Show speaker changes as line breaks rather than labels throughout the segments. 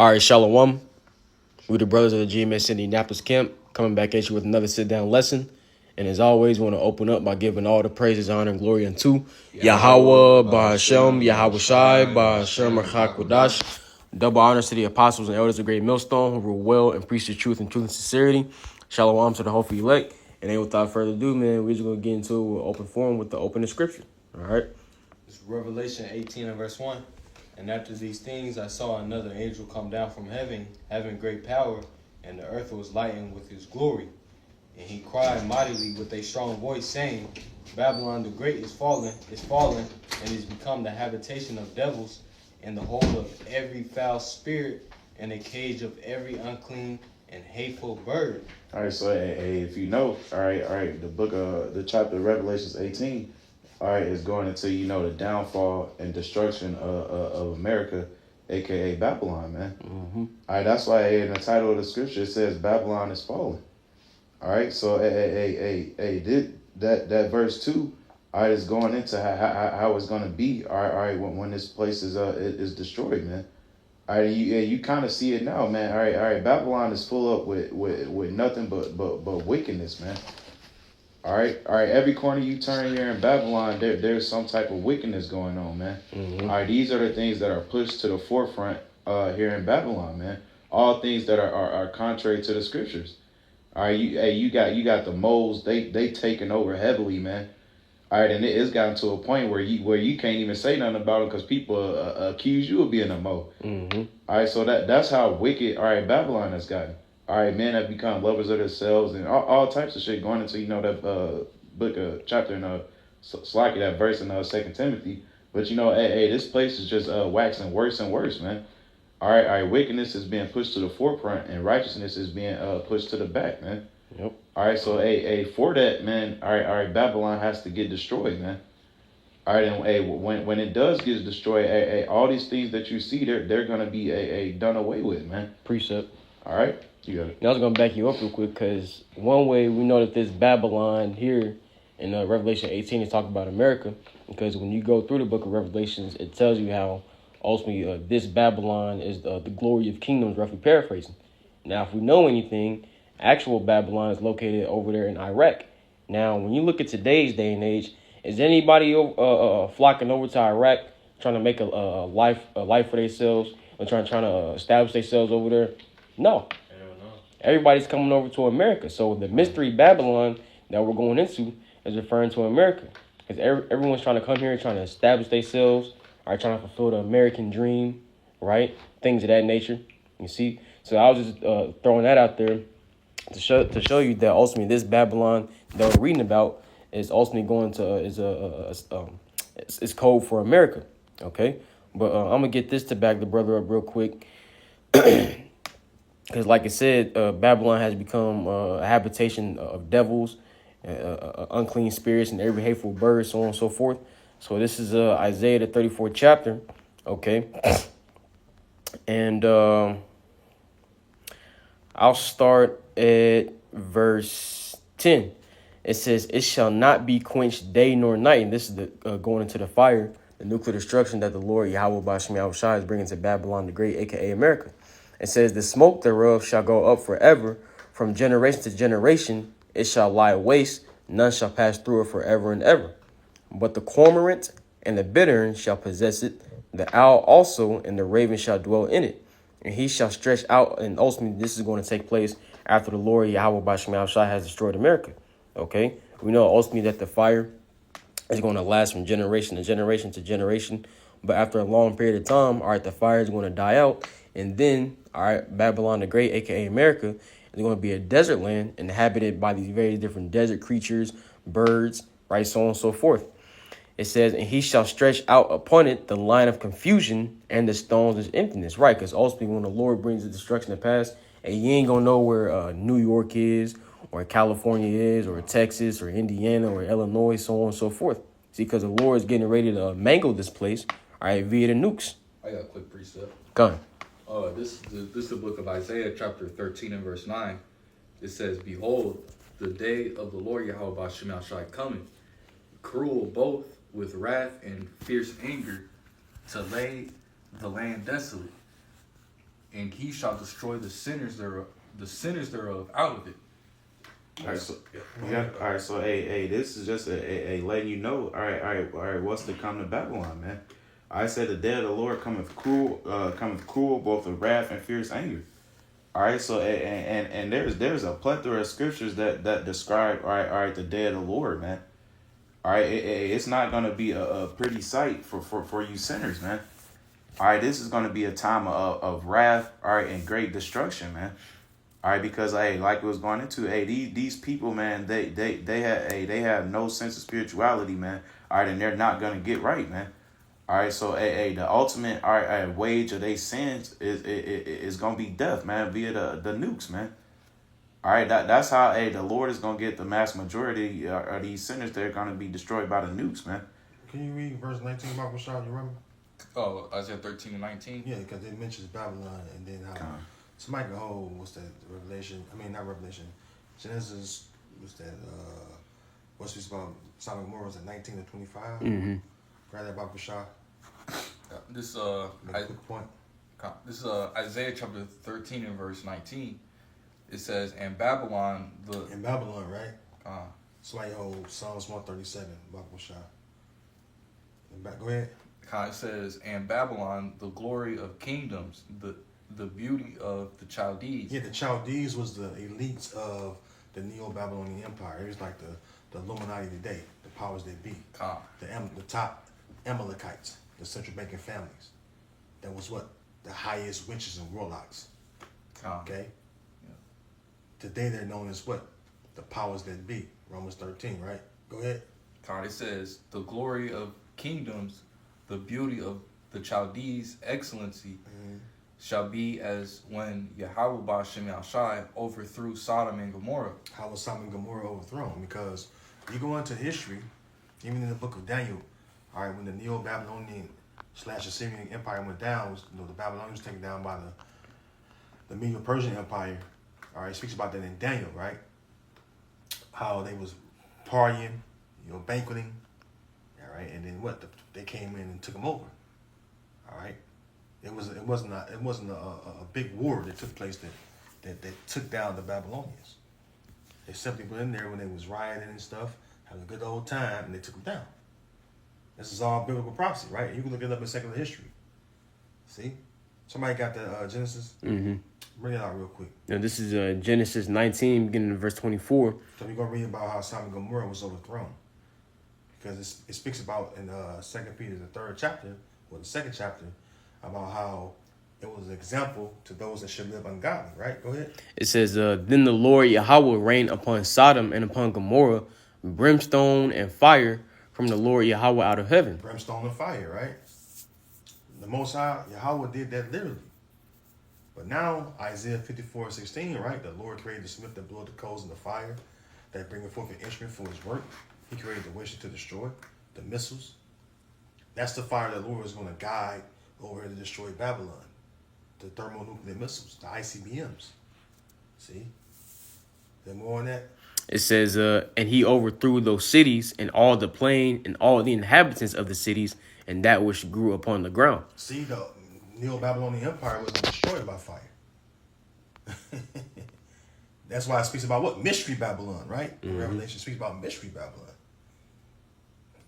All right, Shalom. We the brothers of the GMS Indianapolis camp coming back at you with another sit-down lesson. And as always, we want to open up by giving all the praises, honor, and glory unto Yahweh, Bahashem, Yahweh Shai, Bahashem, Hakodash. Double honors to the apostles and elders of Great Millstone who rule well and preach the truth and sincerity. Shalom to the hopeful elect. And then without further ado, man, we're just going to get into an open forum with the opening scripture. All right.
It's Revelation 18 and verse 1. And after these things I saw another angel come down from heaven, having great power, and the earth was lightened with his glory. And he cried mightily with a strong voice, saying, Babylon the great is fallen, and is become the habitation of devils, and the hold of every foul spirit, and a cage of every unclean and hateful bird.
All right, so hey, if you know, all right, the chapter of Revelations 18, all right, is going into, the downfall and destruction of America, aka Babylon, man.
Mm-hmm.
All right, that's why in the title of the scripture it says Babylon is fallen. All right, so that verse 2, all right, is going into how it's going to be, all right, when this place is destroyed, man. All right, you kind of see it now, man. All right, Babylon is full up with nothing but wickedness, man. All right. Every corner you turn here in Babylon, there's some type of wickedness going on, man.
Mm-hmm.
All right, these are the things that are pushed to the forefront here in Babylon, man. All things that are contrary to the scriptures. All right, you got the moles. They taking over heavily, man. All right, and it's gotten to a point where you can't even say nothing about them because people accuse you of being a mole.
Mm-hmm.
All right, so that's how wicked, all right, Babylon has gotten. All right, men have become lovers of themselves and all types of shit going into, that book, chapter in Slacky, that verse in 2 Timothy. But, hey, this place is just waxing worse and worse, man. All right, wickedness is being pushed to the forefront and righteousness is being pushed to the back, man.
Yep.
All right, so, hey, for that, man, all right, Babylon has to get destroyed, man. All right, and hey, when it does get destroyed, hey, all these things that you see, they're going to be done away with, man.
Precept.
All right. You got it.
Now I was going to back you up real quick because one way we know that this Babylon here in Revelation 18 is talking about America, because when you go through the book of Revelations, it tells you how ultimately this Babylon is the glory of kingdoms, roughly paraphrasing. Now, if we know anything, actual Babylon is located over there in Iraq. Now, when you look at today's day and age, is anybody flocking over to Iraq trying to make a life for themselves or trying to establish themselves over there? No. Everybody's coming over to America. So the mystery Babylon that we're going into is referring to America. Because everyone's trying to come here, trying to establish themselves, or trying to fulfill the American dream, right? Things of that nature. You see? So I was just throwing that out there to show you that ultimately this Babylon that we're reading about is ultimately going to is code for America. Okay? But I'm going to get this to back the brother up real quick. Because like I said, Babylon has become a habitation of devils, unclean spirits, and every hateful bird, so on and so forth. So this is Isaiah, the 34th chapter, okay? And I'll start at verse 10. It says, it shall not be quenched day nor night. And this is the going into the fire, the nuclear destruction that the Lord Yahweh Bashem Yahweh Shai is bringing to Babylon the Great, a.k.a. America. It says, the smoke thereof shall go up forever, from generation to generation. It shall lie waste, none shall pass through it forever and ever. But the cormorant and the bittern shall possess it, the owl also and the raven shall dwell in it. And he shall stretch out, and ultimately this is going to take place after the Lord Yahweh Bashem Yahweh Shai has destroyed America. Okay? We know ultimately that the fire is going to last from generation to generation to generation. But after a long period of time, all right, the fire is going to die out. And then, all right, Babylon the Great, a.k.a. America, is going to be a desert land inhabited by these various different desert creatures, birds, right, so on and so forth. It says, and he shall stretch out upon it the line of confusion and the stones of emptiness, right? Because ultimately when the Lord brings the destruction to pass, and you ain't going to know where New York is, or California is, or Texas, or Indiana, or Illinois, so on and so forth. See, because the Lord is getting ready to mangle this place, all right, via the nukes.
I got a quick precept.
Go on.
This is the book of Isaiah, chapter 13 and verse 9. It says, behold, the day of the Lord Yahweh Bashem Shai coming, cruel both with wrath and fierce anger, to lay the land desolate, and he shall destroy the sinners thereof out of it.
All right, so all right, so hey, this is just a letting you know. All right. What's to come to Babylon, man? I said the day of the Lord cometh cruel, both of wrath and fierce anger. All right, so and there's a plethora of scriptures that describe all right the day of the Lord, man. All right, it's not gonna be a pretty sight for you sinners, man. All right, this is gonna be a time of wrath, all right, and great destruction, man. All right, because like it was going into, these people, man, they have no sense of spirituality, man. All right, and they're not gonna get right, man. All right, so the ultimate wage of their sins is gonna be death, man, via the nukes, man. All right, that's how the Lord is gonna get the mass majority of these sinners. They're gonna be destroyed by the nukes, man.
Can you read verse 19 about Rashad? You remember?
Oh, Isaiah 13 and 19.
Yeah, because it mentions Babylon and then how somebody can hold what's that Revelation? I mean not Revelation. Genesis. What's that? What's this about? Sodom and Gomorrah was at 19 to 25.
Mm-hmm.
Grab that about Rashad.
This
Make a quick point.
This is Isaiah chapter 13 and verse 19. It says, "And Babylon
In Babylon, right? Somebody hold Psalms 137 about Rashad. Go ahead.
It says, "And Babylon, the glory of kingdoms, the beauty of the Chaldees."
Yeah, the Chaldees was the elites of the Neo-Babylonian Empire. It was like the Illuminati today, the powers that be. The top Amalekites, the central banking families. That was what? The highest witches and warlocks. Okay?
Yeah.
Today they're known as what? The powers that be. Romans 13, right? Go ahead.
It says, "The glory of kingdoms, the beauty of the Chaldees' excellency, shall be as when Yahweh Ba'ashem Yahshai overthrew Sodom and Gomorrah."
How was Sodom and Gomorrah overthrown? Because you go into history, even in the book of Daniel, all right, when the Neo-Babylonian / Assyrian Empire went down, the Babylonians was taken down by the Medo-Persian Empire. All right, it speaks about that in Daniel, right? How they was partying, banqueting, all right, and then what? They came in and took them over. All right, it wasn't a big war that took place that took down the Babylonians. They sent people in there when they was rioting and stuff, having a good old time, and they took them down. This is all biblical prophecy, right? You can look it up in secular history. See? Somebody got the Genesis?
Mm-hmm.
Bring it out real quick.
Now this is Genesis 19, beginning in verse 24.
So we're going to read about how Sodom and Gomorrah was overthrown. Because it speaks about in 2 Peter, the 3rd chapter, or the 2nd chapter, about how it was an example to those that should live ungodly, right? Go ahead.
It says, "Then the Lord Yahweh rained upon Sodom and upon Gomorrah brimstone and fire from the Lord Yahweh out of heaven."
Brimstone and fire, right? The Most High, Yahweh did that literally. But now, Isaiah 54:16, right? The Lord created the smith that bloweth the coals and the fire, that bringeth forth an instrument for his work. He created the wishes to destroy, the missiles. That's the fire that the Lord is going to guide over to destroy Babylon. The thermonuclear missiles, the ICBMs. See? There more on that?
It says, "And he overthrew those cities and all the plain and all the inhabitants of the cities and that which grew upon the ground."
See, the Neo-Babylonian Empire was destroyed by fire. That's why it speaks about what? Mystery Babylon, right? Mm-hmm. Revelation speaks about Mystery Babylon.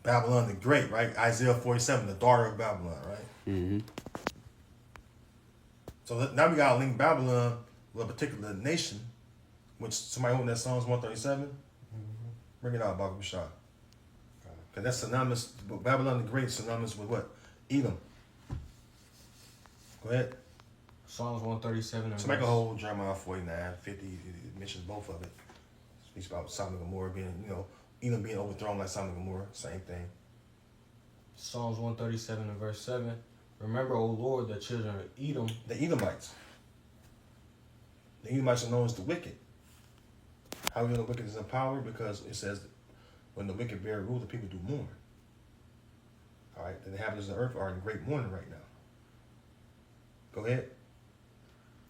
Babylon the Great, right? Isaiah 47, the daughter of Babylon, right?
Mm-hmm.
So now we got to link Babylon with a particular nation, which somebody holding that Psalms 137. Bring it out, Baruch Bashar. Because that's synonymous, Babylon the Great is synonymous with what? Edom. Go ahead.
Psalms 137.
So make a whole Jeremiah 49, 50. It mentions both of it. It speaks about Sodom and Gomorrah being, Edom being overthrown like Sodom and Gomorrah. Same thing.
Psalms 137 and verse 7. "Remember, O Lord, the children of Edom."
The Edomites. The Edomites are known as the wicked. How we know the wicked is in power? Because it says when the wicked bear rule, the people do mourn. All right, the inhabitants of the earth are in great mourning right now. Go ahead.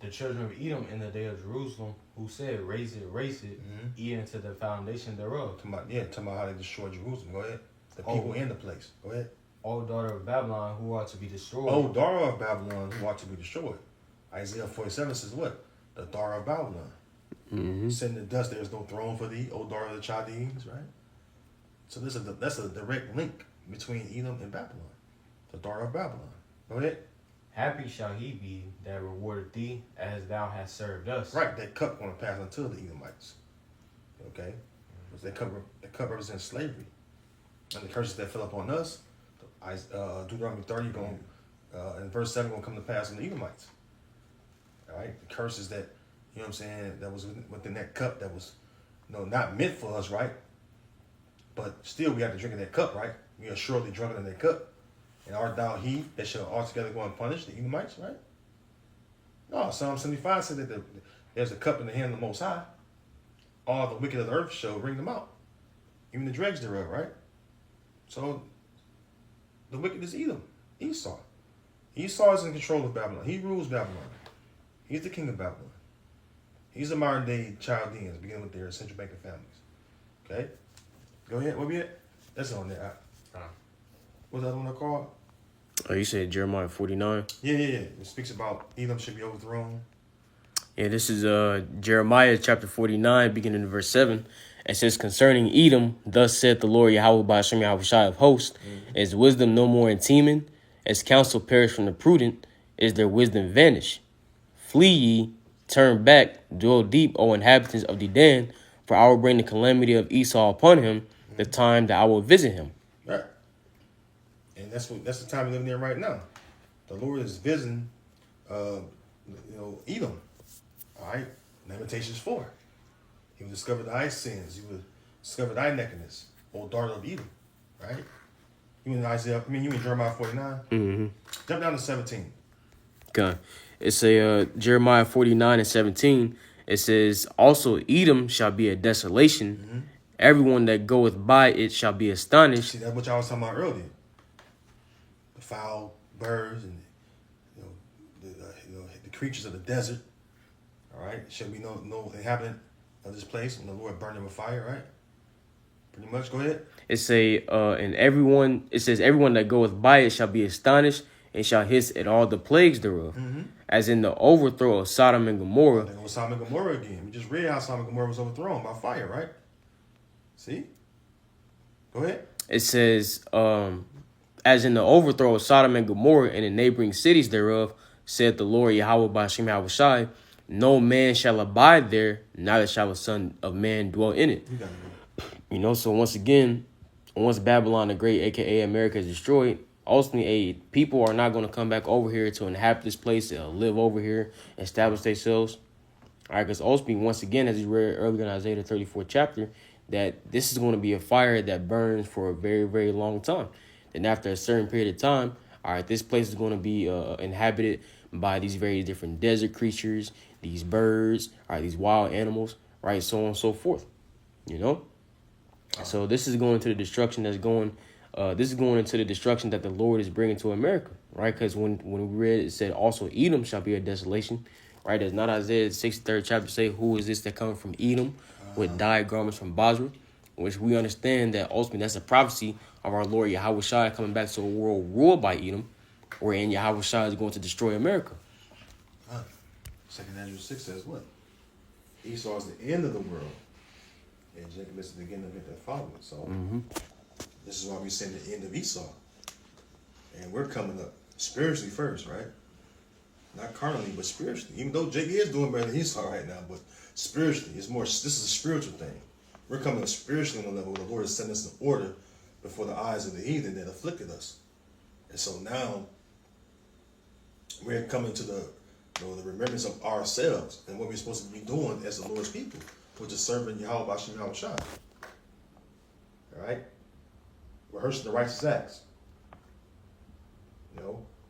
"The children of Edom in the day of Jerusalem, who said, raise it, even to the foundation thereof."
Talking about how they destroyed Jerusalem. Go ahead. The people in the place. Go ahead.
"O daughter of Babylon, who are to be destroyed."
Oh, daughter of Babylon, who ought to be destroyed. Isaiah 47 says what? The daughter of Babylon.
Mm-hmm.
Send the dust, there is no throne for thee, O daughter of the Chaldeans, right? So that's a direct link between Edom and Babylon. The daughter of Babylon. Go ahead.
Happy shall he be that rewarded thee as thou hast served us.
Right, that cup going to pass unto the Edomites. Okay? Because that cup represents slavery. And the curses that fell upon us, Deuteronomy 30, in verse 7, going to come to pass on the Edomites. All right? The curses that, you know what I'm saying, that was within that cup that was, not meant for us, right? But still, we have to drink in that cup, right? We are surely drunken in that cup. And art thou he that shall altogether go and punish the Edomites, right? No, Psalm 75 said that there's a cup in the hand of the Most High. All the wicked of the earth shall bring them out. Even the dregs thereof, right? So, the wicked is Edom, Esau. Esau is in control of Babylon. He rules Babylon. He's the king of Babylon. He's the modern day Chaldeans, beginning with their central banking families. Okay? Go ahead. What we at? That's on there. What's that one I called?
Oh, you said Jeremiah 49?
Yeah. It speaks about Edom should be overthrown.
Yeah, this is Jeremiah chapter 49, beginning in verse 7. It says, concerning Edom, thus saith the Lord Yahweh by Hashem Yahushai of hosts, is wisdom no more in Teman? As counsel perished from the prudent, is their wisdom vanished? Flee ye, turn back, dwell deep, O inhabitants of Dedan, for I will bring the calamity of Esau upon him, the time that I will visit him.
Right. And that's the time we're living in right now. The Lord is visiting Edom. All right? Lamentations 4. He will discover thy sins. He will discover thy nakedness, O daughter of Edom. Right? You in Jeremiah 49?
Mm-hmm.
Jump down to 17.
Okay. It's Jeremiah 49 and 17. It says, also Edom shall be a desolation.
Mm-hmm.
Everyone that goeth by it shall be astonished.
See, that's what y'all was talking about earlier. The foul birds and the creatures of the desert. All right, shall be no inhabitant of this place, and the Lord burned them with fire. Right. Pretty much. Go ahead.
It says everyone that goeth by it shall be astonished and shall hiss at all the plagues thereof, as in the overthrow of Sodom and Gomorrah.
There goes Sodom and Gomorrah again. We just read how Sodom and Gomorrah was overthrown by fire, right? See? Go ahead.
It says, as in the overthrow of Sodom and Gomorrah and the neighboring cities thereof, said the Lord Yahweh by Hashem Yahushai, no man shall abide there, neither shall the son of man dwell in it. So once again, once Babylon the Great, a.k.a. America, is destroyed, ultimately, people are not going to come back over here to inhabit this place. They'll live over here, establish themselves. All right, because ultimately, once again, as we read earlier in Isaiah the 34th chapter, that this is going to be a fire that burns for a very, very long time. And after a certain period of time, all right, this place is going to be inhabited by these various different desert creatures, these birds, all right, these wild animals, right, so on and so forth, So this is going to the destruction that's going. This is going into the destruction that the Lord is bringing to America, right? Because when we read it said also Edom shall be a desolation, right? Does not Isaiah 63rd chapter say, who is this that comes from Edom with dyed garments from Basra? Which we understand that ultimately that's a prophecy of our Lord Yahushua coming back to a world ruled by Edom, wherein Yahushua is going to destroy America.
2 Ezra 6 says what? Esau is the end of the world. And Jacob is the beginning of it that followed. So this is why we say the end of Esau. And we're coming up spiritually first, right? Not carnally, but spiritually. Even though Jacob is doing better than Esau right now, but spiritually, this is a spiritual thing. We're coming up spiritually on the level where the Lord is setting us in order before the eyes of the heathen that afflicted us. And so now we're coming to the remembrance of ourselves and what we're supposed to be doing as the Lord's people, which is serving Yahweh Bashem Yahushua. All right? Rehearsing the righteous acts.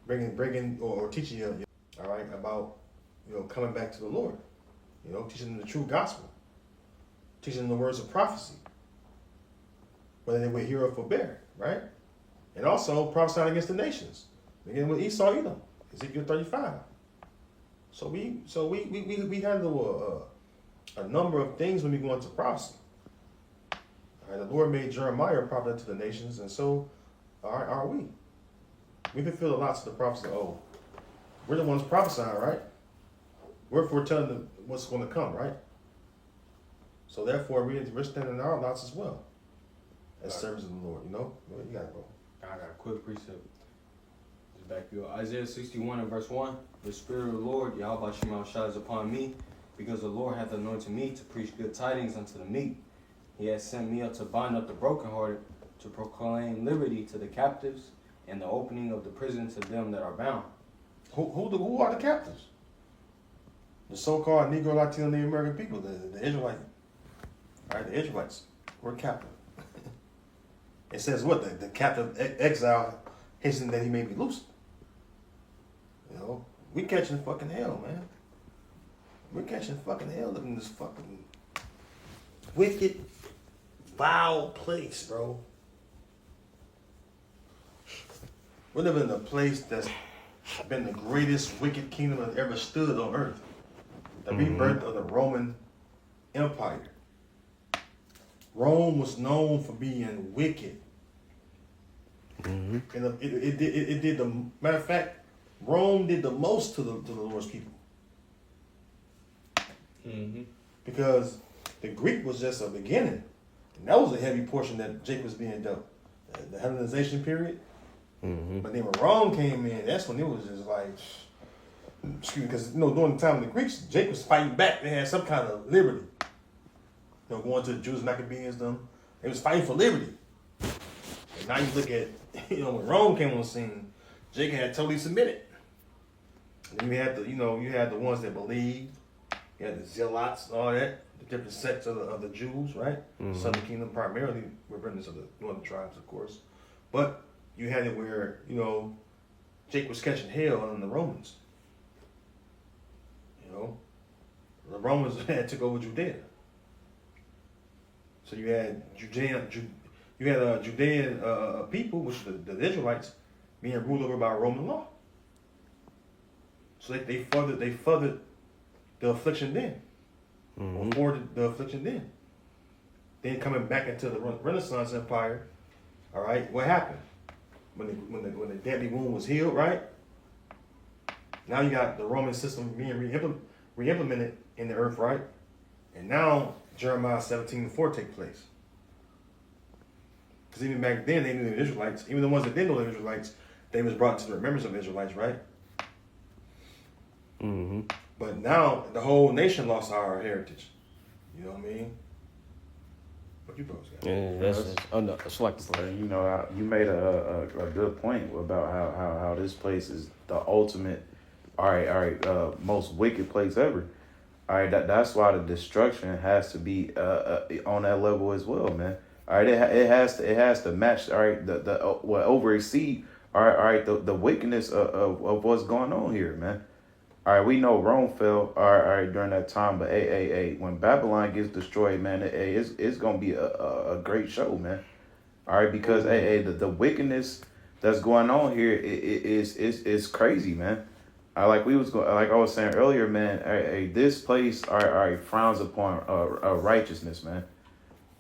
Bringing or teaching you, all right, about, coming back to the Lord. Teaching them the true gospel. Teaching them the words of prophecy. Whether they will hear or forbear, right? And also prophesying against the nations. Beginning with Esau, Edom, Ezekiel 35. So we handle a number of things when we go into prophecy. All right, the Lord made Jeremiah a prophet to the nations, and so are we. We fulfill a lot to the prophecy. Oh, we're the ones prophesying, right? We're foretelling what's going to come, right? So therefore, we're standing in our lots as well, as servants of the Lord. You know, well, you got it, bro.
I got a quick precept. Just back you up. Isaiah 61 and verse 1. The Spirit of the Lord, Yahweh Shema Shai, is upon me, because the Lord hath anointed me to preach good tidings unto the meek. He has sent me up to bind up the brokenhearted, to proclaim liberty to the captives, and the opening of the prison to them that are bound.
Who are the captives? The so-called Negro, Latino, Native American people, the Israelites. All right, the Israelites were captive. It says what? The captive exile hasten that he may be loosed. You know, we catching fucking hell, man. We're catching fucking hell living in this fucking wicked, vile place, bro. We're living in a place that's been the greatest wicked kingdom that ever stood on earth. The rebirth of the Roman Empire. Rome was known for being wicked. And it did the matter of fact, Rome did the most to the Lord's people. Because the Greek was just a beginning. And that was a heavy portion that Jacob was being dealt. The Hellenization period. But then when Rome came in, that's when it was just like, excuse me, because during the time of the Greeks, Jacob was fighting back. They had some kind of liberty. Going to the Jews, Maccabees, them, they was fighting for liberty. And now you look at, when Rome came on the scene, Jacob had totally submitted. And then you had you had the ones that believed, you had the zealots and all that, the different sects of the Jews, right? Southern Kingdom primarily, remnants of the northern tribes, of course. But you had it where, Jake was catching hell on the Romans. The Romans had took over Judea. So you had Judean people, which are the Israelites, being ruled over by Roman law. So they furthered the affliction then, afforded the affliction then. Then coming back into the Renaissance Empire, all right, what happened? When the deadly wound was healed, right? Now you got the Roman system being re-implemented in the earth, right? And now Jeremiah 17:4 take place. Because even back then they knew the Israelites, even the ones that didn't know the Israelites, they was brought to the remembrance of the Israelites, right? But now the whole nation lost our heritage. You know what I mean? What you brothers got?
Yeah, that's like the part.
You made a good point about how this place is the ultimate, most wicked place ever. All right, that's why the destruction has to be on that level as well, man. All right, it has to match. All right, over exceed. All right, the wickedness of what's going on here, man. All right, we know Rome fell. All right, during that time, but when Babylon gets destroyed, man, it's gonna be a great show, man. All right, because the wickedness that's going on here is crazy, man. Like I was saying earlier, man. This place, frowns upon righteousness, man.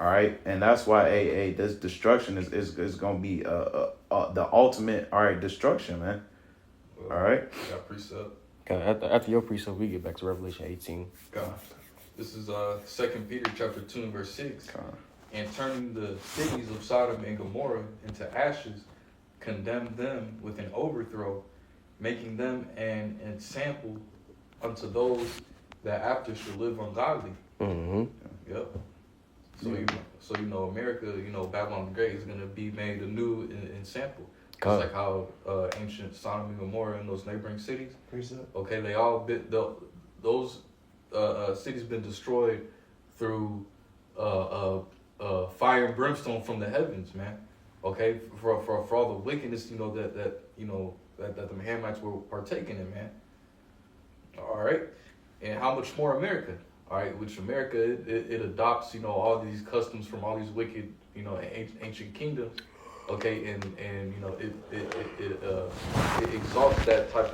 All right, and that's why this destruction is gonna be the ultimate destruction, man. All right.
Got precept.
After your precept, we get back to Revelation 18.
God. This is 2 Peter chapter 2 and verse 6. And turning the cities of Sodom and Gomorrah into ashes, condemned them with an overthrow, making them an ensample unto those that after should live ungodly. Yep. So America, Babylon the Great is gonna be made a new ensample. Just like how ancient Sodom and Gomorrah and those neighboring cities. Okay, they all been those cities been destroyed through fire and brimstone from the heavens, man. Okay, for all the wickedness, that the Hamites were partaking in, man. All right, and how much more America? All right, which America it adopts, all these customs from all these wicked, ancient kingdoms. Okay, and it exalts that type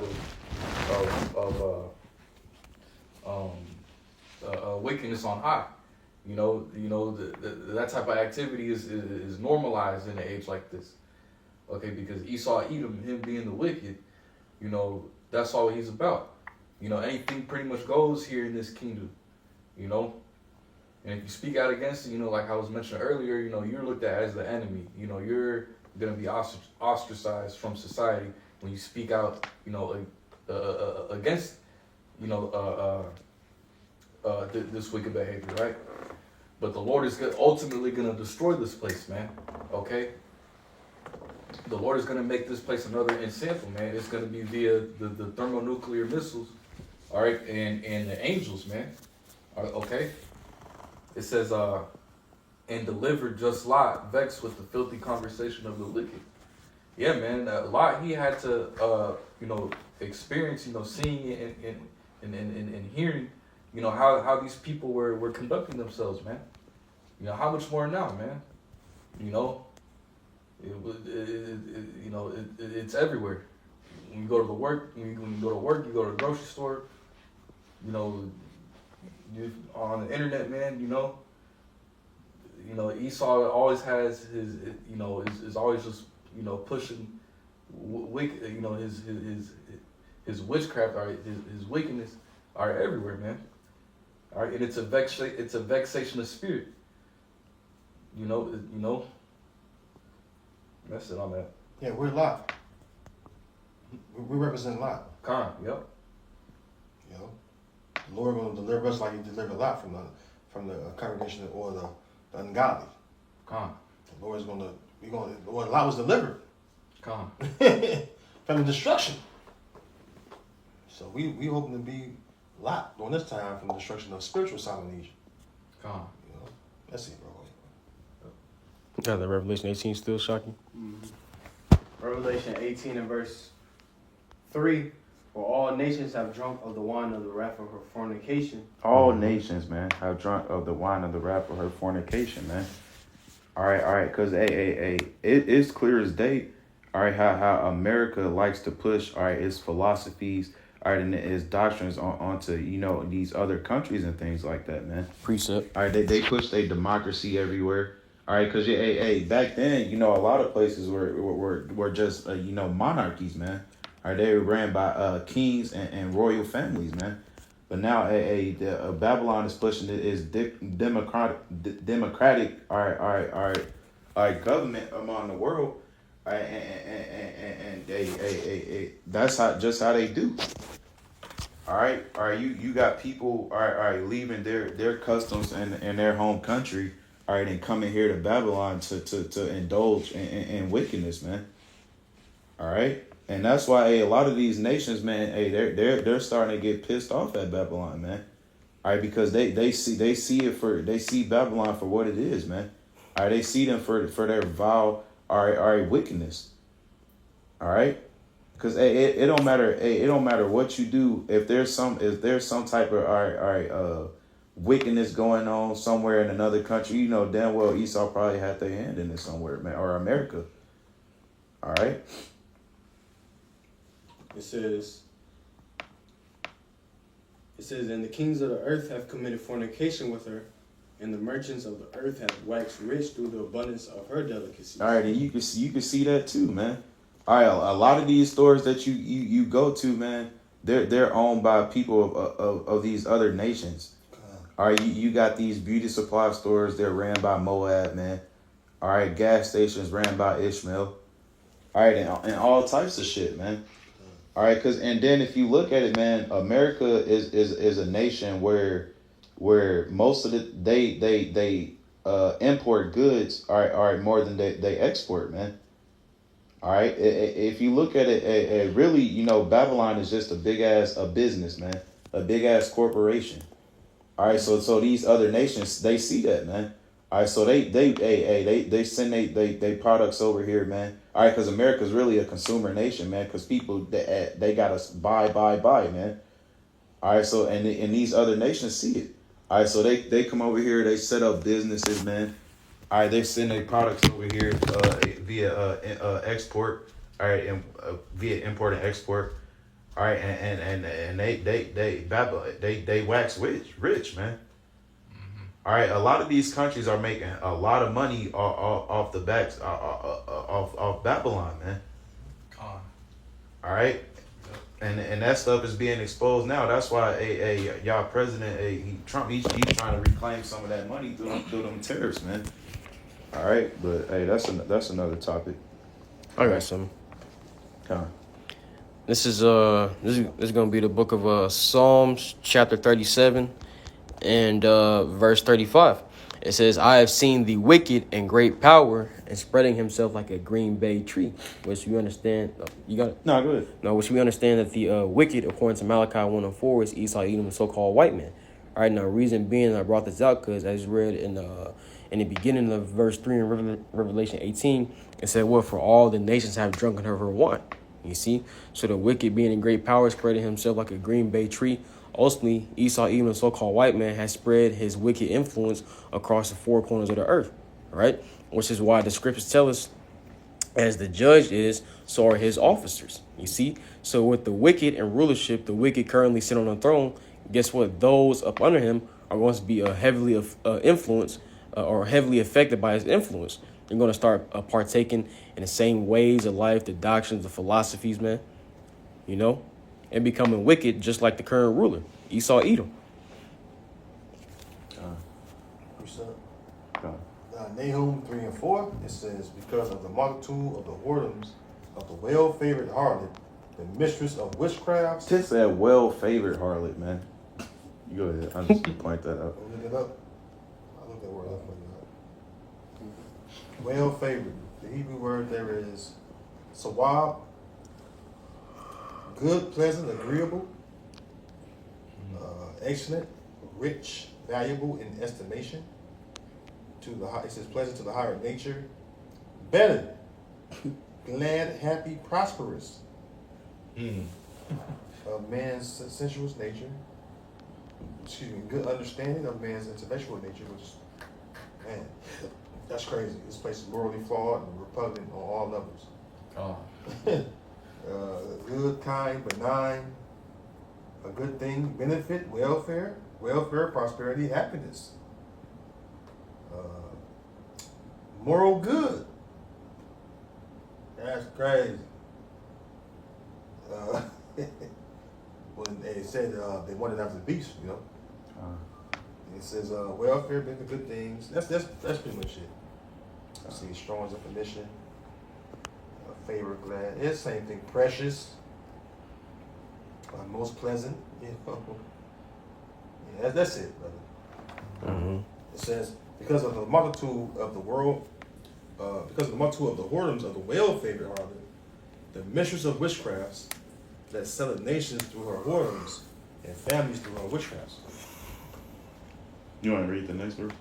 of wickedness on high. That type of activity is normalized in an age like this. Okay, because Esau, Edom, him being the wicked, that's all he's about. You know, anything pretty much goes here in this kingdom. You know, and if you speak out against it, you know, like I was mentioning earlier, you know, you're looked at as the enemy. You know, you're gonna be ostracized from society when you speak out. You know, against, you know, this wicked behavior, right? But the Lord is ultimately gonna destroy this place, man. Okay. The Lord is gonna make this place another example, man. It's gonna be via the thermonuclear missiles, all right, and the angels, man. All right, okay. It says, and delivered just Lot, vexed with the filthy conversation of the wicked. Yeah, man. Lot, he had to, you know, experience, you know, seeing it and hearing, you know, how these people were conducting themselves, man. You know, how much more now, man? You know, it's everywhere. When you go to the work, when you go to work, you go to the grocery store. You know, you on the internet, man. You know, Esau always has his, you know, is always just, you know, pushing, you know, his witchcraft, all right, his wickedness, are everywhere, man. All right, and it's a vexation of spirit. You know. That's it on that.
Yeah, we're Lot. We represent Lot.
Khan, yep.
You know, the Lord will deliver us like He delivered Lot from the congregation or the ungodly.
Khan.
The Lord is Lot was delivered
Khan.
from the destruction. So we hoping to be Lot during this time from the destruction of spiritual Sodomy.
Khan.
You know, that's it, bro.
Got the Revelation 18 still shocking?
Revelation 18 and verse 3. For all nations have drunk of the wine of the wrath of her fornication.
All nations, man, have drunk of the wine of the wrath of her fornication, man. All right, because it's clear as day. All right, how America likes to push, all right, its philosophies, all right, and its doctrines onto, you know, these other countries and things like that, man.
Precept.
All right, they push their democracy everywhere. All right, because back then, you know, a lot of places were just you know, monarchies, man. All right, they were ran by kings and royal families, man. But now, Babylon is pushing its democratic, all right, government among the world. All right, and that's how they do. All right, you got people, all right, leaving their customs and their home country. All right, and coming here to Babylon to indulge in wickedness, man. All right, and that's why a lot of these nations, man, they're starting to get pissed off at Babylon, man. All right, because they see Babylon for what it is, man. All right, they see them for their vile, all right, wickedness. All right, because it don't matter. It don't matter what you do if there's some type of wickedness going on somewhere in another country. You know damn well Esau probably had their hand in it somewhere, man, or America. All right.
It says, and the kings of the earth have committed fornication with her, and the merchants of the earth have waxed rich through the abundance of her delicacies.
All right, and you can see that too, man. All right, a lot of these stores that you go to, man, they're owned by people of these other nations. All right, you got these beauty supply stores. They're ran by Moab, man. All right, gas stations ran by Ishmael. All right, and all types of shit, man. All right, and then if you look at it, man, America is a nation where most of they import goods, all right, more than they export, man. All right, if you look at it, really, you know, Babylon is just a big ass business, man, a big ass corporation. All right, so these other nations, they see that, man. All right, so they send they products over here, man. All right, because America's really a consumer nation, man. Because people they gotta buy, man. All right, so and these other nations see it. All right, so they come over here, they set up businesses, man. All right, they send their products over here via export. All right, and via import and export. All right, and they wax rich, man. Mm-hmm. All right, a lot of these countries are making a lot of money off the backs of Babylon, man.
Con.
All right, And that stuff is being exposed now. That's why y'all president Trump he's trying to reclaim some of that money through them tariffs, man. All right, but hey, that's another topic.
I got some.
Huh.
This is gonna be the book of Psalms, chapter 37, and verse 35. It says, "I have seen the wicked in great power and spreading himself like a green bay tree," which we understand. You got it.
No, go ahead.
No, which we understand that the wicked, according to Malachi 1:4, is Esau, Edom, the so-called white man. All right, now reason being I brought this out because as read in the beginning of verse 3 in Revelation 18, it said, "Well, for all the nations have drunken of her wine." You see, so the wicked being in great power, spreading himself like a green bay tree. Ultimately, Esau, even the so-called white man, has spread his wicked influence across the four corners of the earth, right? Which is why the scriptures tell us, as the judge is, so are his officers. You see, so with the wicked and rulership, the wicked currently sit on the throne. Guess what? Those up under him are going to be heavily influenced or heavily affected by his influence. They're going to start partaking in the same ways of life, the doctrines, the philosophies, man. You know, and becoming wicked just like the current ruler, Esau, Edom.
Nahum 3 and 4, it says, "Because of the multitude of the whoredoms of the well-favored harlot, the mistress of witchcrafts."
Just that well-favored harlot, man. You go ahead. I'm just gonna point that out.
Look it up. I looked that word up for you. Well-favored. The Hebrew word there is sawab, good, pleasant, agreeable, excellent, rich, valuable in estimation. It says pleasant to the higher nature, better, glad, happy, prosperous. Of man's sensuous nature. Good understanding of man's intellectual nature, which is, man, that's crazy. This place is morally flawed and repugnant on all levels.
Oh.
Good, kind, benign, a good thing, benefit, welfare, prosperity, happiness. Moral good. That's crazy. When they said they wanted after the beast, you know. It says welfare, benefit, good things. That's pretty much it. I see Strong's definition. Favor, glad. It's the same thing. Precious. Most pleasant. You know. Yeah, that's it, brother.
Mm-hmm.
It says, because of the multitude of the world, because of the multitude of the whoredoms of the well-favored harlot, the mistress of witchcrafts, that selleth nations through her whoredoms, and families through her witchcrafts.
You want to read the next verse?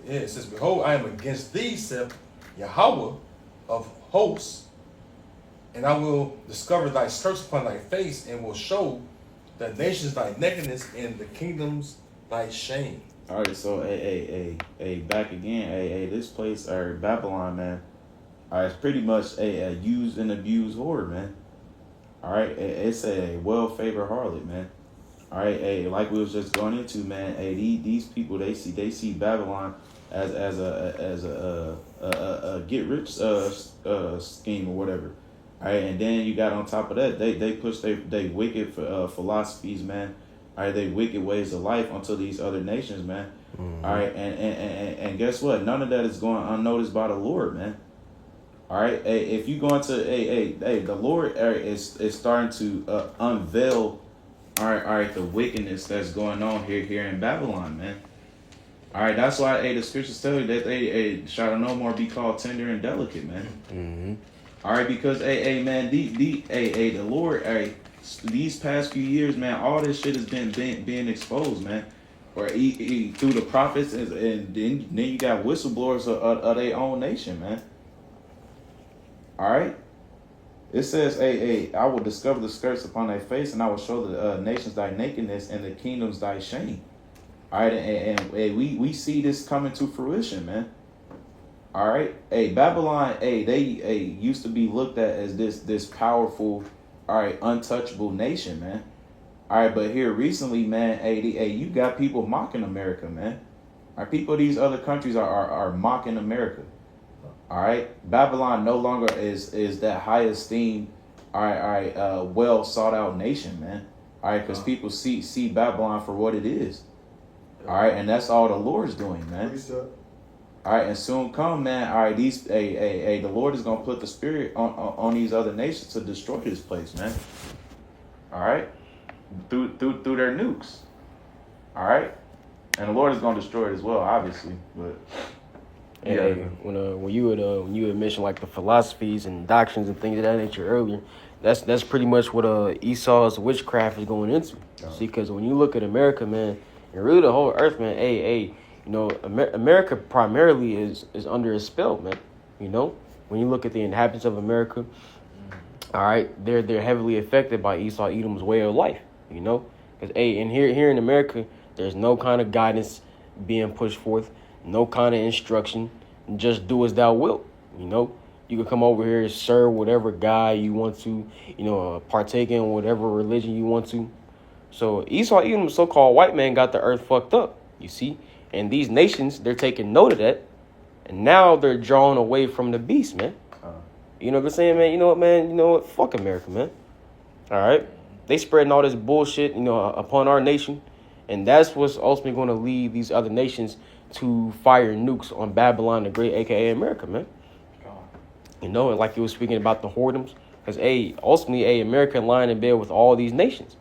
It says, "Behold, I am against thee, saith Yahweh of hosts, and I will discover thy skirts upon thy face, and will show the nations thy nakedness, and the kingdoms thy shame."
All right, so back again, this place or Babylon, man. All right, it's pretty much a used and abused whore, man. All right, it's a well-favored harlot, man. All right, like we was just going into, man. These people they see Babylon as a get rich scheme or whatever. All right, and then you got on top of that, they push they wicked philosophies, man. All right, they wicked ways of life onto these other nations, man. Mm-hmm. All right, and guess what? None of that is going unnoticed by the Lord, man. All right, if you go into the Lord is starting to unveil, all right, the wickedness that's going on here in Babylon, man. All right, that's why the scriptures tell you that they shall no more be called tender and delicate, man.
Mm-hmm.
All right, because man, the Lord, these past few years, man, all this shit has been being exposed, man. Or through the prophets, and then you got whistleblowers of their own nation, man. All right. It says, I will discover the skirts upon thy face, and I will show the nations thy nakedness, and the kingdoms thy shame. All right, and we see this coming to fruition, man. All right, Babylon, they used to be looked at as this powerful, all right, untouchable nation, man. All right, but here recently, man, you got people mocking America, man. Our people, these other countries are mocking America. All right, Babylon no longer is that high esteem, well sought out nation, man. All right, because people see Babylon for what it is. All right, and that's all the Lord's doing, man. All right, and soon come, man. All right, the Lord is gonna put the spirit on these other nations to destroy this place, man. All right, through their nukes. All right, and the Lord is gonna destroy it as well, obviously. But
Hey, when you had mentioned like the philosophies and doctrines and things of that nature earlier, that's pretty much what Esau's witchcraft is going into. See, because when you look at America, man, and really the whole earth, man, America primarily is under a spell, man. You know, when you look at the inhabitants of America, all right, they're heavily affected by Esau Edom's way of life. You know, because and here in America, there's no kind of guidance being pushed forth. No kind of instruction. Just do as thou wilt. You know, you can come over here and serve whatever guy you want to. You know, partake in whatever religion you want to. So Esau, even the so-called white man, got the earth fucked up. You see, and these nations, they're taking note of that, and now they're drawn away from the beast, man. You know what I'm saying, man? You know what, man? You know what? Fuck America, man. All right, they spreading all this bullshit, you know, upon our nation, and that's what's ultimately going to lead these other nations to fire nukes on Babylon the Great, aka America, man. You know, and like you were speaking about the whoredoms, because ultimately, America lying in bed with all these nations.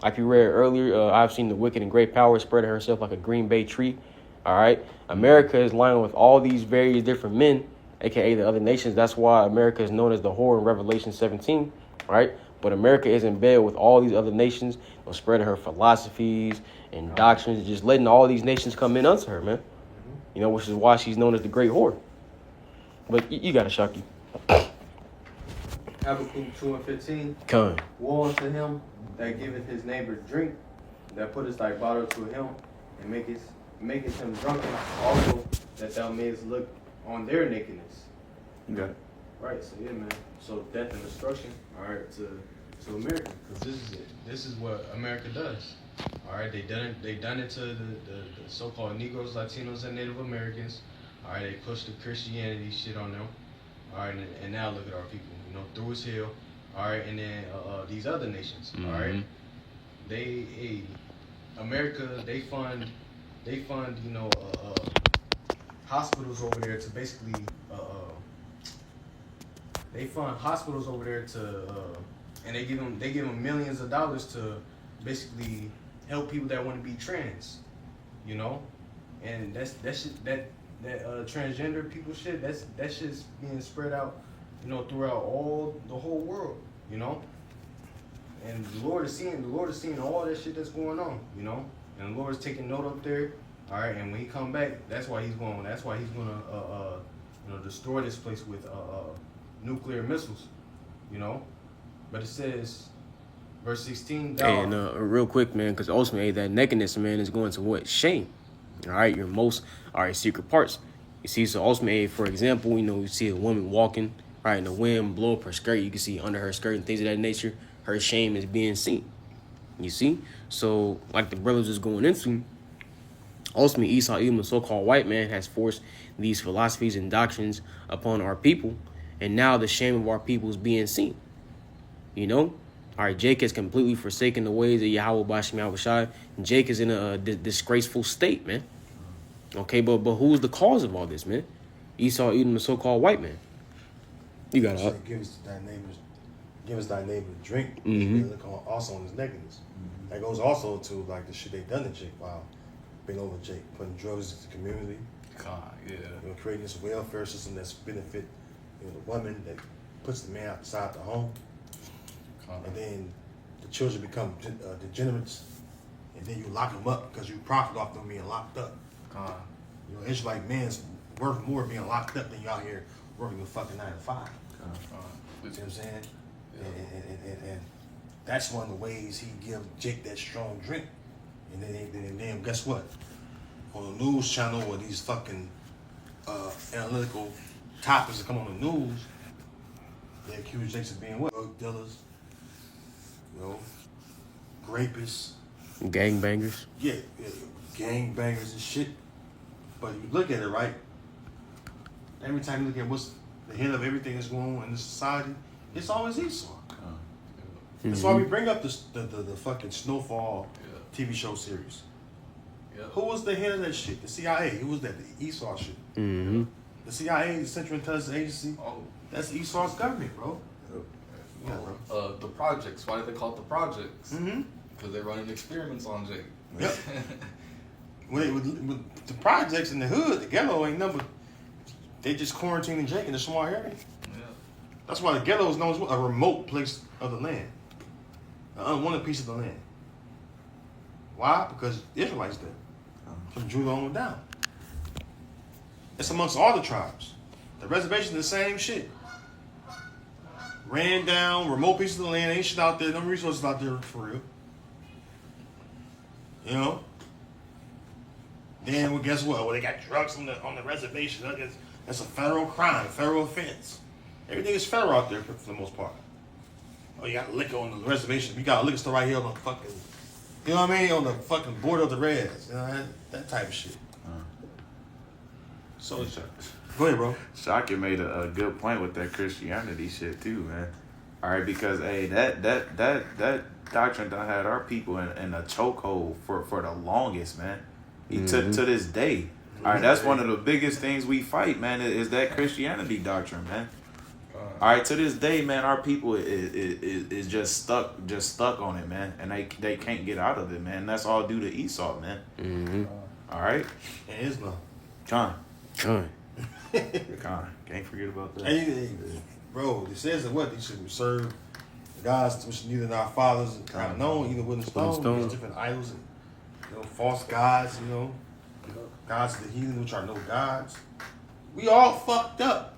Like you read earlier, I've seen the wicked and great power spreading herself like a green bay tree. All right, America is lying with all these various different men, aka the other nations. That's why America is known as the whore in Revelation 17, right? But America is in bed with all these other nations, spreading her philosophies and doctrines, just letting all these nations come in unto her, man. You know, which is why she's known as the great whore. But you got to Shucky.
Habakkuk 2:15.
Come.
Woe unto him that giveth his neighbor drink, that puttest thy bottle to him, and maketh him drunken, also that thou mayest look on their nakedness.
okay.
Right, so yeah, man. So death and destruction, all right, to America.
Because this is what America does. All right, they done it to the so-called Negroes, Latinos, and Native Americans. All right, they pushed the Christianity shit on them. All right, and now look at our people. You know, through his hill. All right, and then these other nations.
Mm-hmm.
All right, America, they fund you know hospitals over there to basically they fund hospitals over there to and they give them millions of dollars to basically help people that want to be trans, you know, and that transgender people shit, that shit's being spread out, you know, throughout the whole world, you know, and the Lord is seeing all that shit that's going on, you know, and the Lord is taking note up there, all right, and when he come back, that's why he's gonna you know, destroy this place with nuclear missiles, you know, but it says. Verse 16.
And real quick, man, because ultimately that nakedness, man, is going to what? Shame. All right, your most secret parts. You see, so ultimately, for example, you know, you see a woman walking, right, and the wind blow up her skirt. You can see under her skirt and things of that nature, her shame is being seen. You see? So, like the brothers is going into, ultimately, Esau, even the so-called white man, has forced these philosophies and doctrines upon our people, and now the shame of our people is being seen. You know? All right, Jake has completely forsaken the ways of Yahweh Bashim Yahushai. Jake is in a disgraceful state, man. Okay, but who's the cause of all this, man? Esau eating the so-called white man. You got to
give us thy neighbor to drink.
Mm-hmm.
Look also on his nakedness. That goes also to like the shit they done to Jake while being over Jake, putting drugs into the community.
God, yeah.
You know, creating this welfare system that's benefit, you know, the woman that puts the man outside the home. And then the children become degenerates, and then you lock them up because you profit off them being locked up. You know, it's like man's worth more being locked up than you out here working a fucking 9 to 5. You know what I'm saying? Yeah. And that's one of the ways he give Jake that strong drink. And then guess what? On the news channel where these fucking analytical topics that come on the news, they accuse Jake of being what? Drug dealers. You know, rapists,
gangbangers.
Yeah, gangbangers and shit. But if you look at it, right, every time you look at what's the head of everything that's going on in the society, it's always Esau. That's why we bring up the fucking Snowfall
Yeah.
TV show series.
Yeah.
Who was the head of that shit? The CIA. Who was that? The Esau shit.
Mm-hmm.
The CIA, the Central Intelligence Agency.
Oh,
That's Esau's government, bro. Yeah, bro.
the projects. Why do they call it the projects?
Mm-hmm.
Because they're running experiments on Jake.
Yep. With the projects in the hood, the ghetto ain't number. They just quarantining Jake in the small area.
Yeah.
That's why the ghetto is known as a remote place of the land, an unwanted piece of the land. Why? Because the Israelites there, from Judah on down. It's amongst all the tribes. The reservation is the same shit. Ran down, remote pieces of the land, ain't shit out there, no resources out there for real. You know? Then, well, guess what? Well, they got drugs on the reservation. That's a federal crime, federal offense. Everything is federal out there for the most part. Oh, you got liquor on the reservation. You got a liquor store right here on the fucking, you know what I mean? On the fucking border of the res. You know, that type of shit. So, go ahead, bro.
Shaka made a good point with that Christianity shit too, man. All right, because hey, that doctrine done had our people in a chokehold for the longest, man. To this day. All right, that's one of the biggest things we fight, man. Is that Christianity doctrine, man. All right, to this day, man, our people is just stuck on it, man, and they can't get out of it, man. That's all due to Esau, man.
Mm-hmm.
All right,
And Islam.
Con,
Con.
can't forget about that.
Hey, bro, it says that what? They should serve the gods which neither our fathers have known, either wood and stone. These different idols, and, false gods, gods of the heathen, which are no gods. We all fucked up.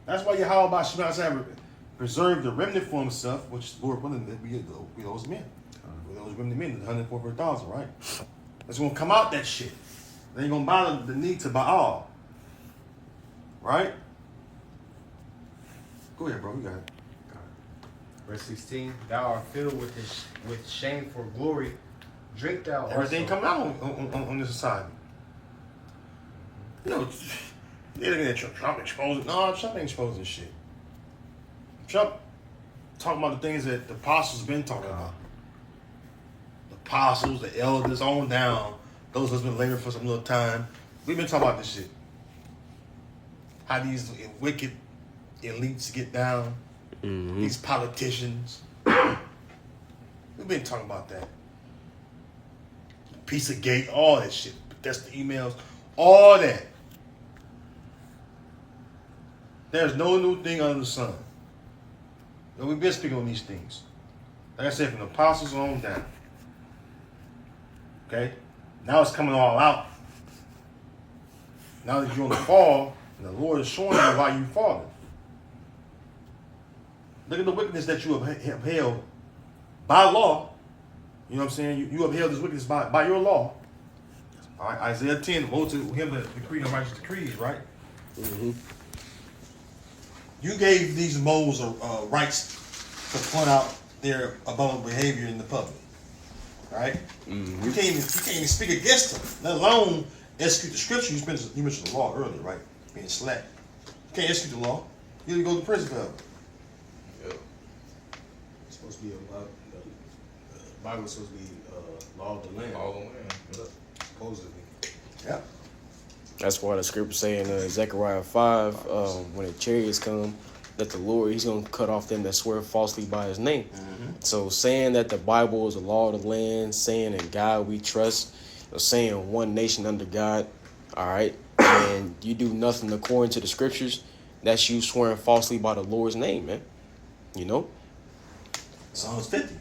That's why Yahweh Shemai preserved the remnant for himself, which is Lord willing that we those men. We those remnant men, the 144,000, right? That's gonna come out that shit. They ain't gonna bother the need to Baal. Right? Go ahead, bro. You got it.
Verse 16, thou art filled with shame for glory. Drink thou
Everything
also.
coming out on this society. They're looking at Trump exposing. No, Trump ain't exposing shit. Trump talking about the things that the apostles been talking about. The apostles, the elders, on down. Those who's been laboring for some little time. We've been talking about this shit. How these wicked elites get down.
Mm-hmm.
These politicians. We've been talking about that. Piece of gate, all that shit. That's the emails, all that. There's no new thing under the sun. We've been speaking on these things. Like I said, from the apostles on down. Okay? Now it's coming all out. Now that you're on the fall, and the Lord is showing you why you're falling. Look at the wickedness that you have upheld by law. You know what I'm saying? You upheld this wickedness by your law. All right, Isaiah 10, woe to him that decree and righteous decrees, right?
Mm-hmm.
You gave these moles rights to point out their abominable behavior in the public, right?
Mm-hmm.
You can't even speak against them, let alone execute the scripture. You mentioned the law earlier, right? Being slack. You can't execute the law. You go to prison forever.
It's supposed to be the Bible's supposed to be law of the land.
All the land.
Supposedly.
Yeah.
That's why the scripture say in Zechariah 5, when the chariots come, that the Lord, he's going to cut off them that swear falsely by his name. Mm-hmm. So saying that the Bible is the law of the land, saying in God we trust, or saying one nation under God, all right, and you do nothing according to the scriptures, that's you swearing falsely by the Lord's name, man. You know?
Psalms 50,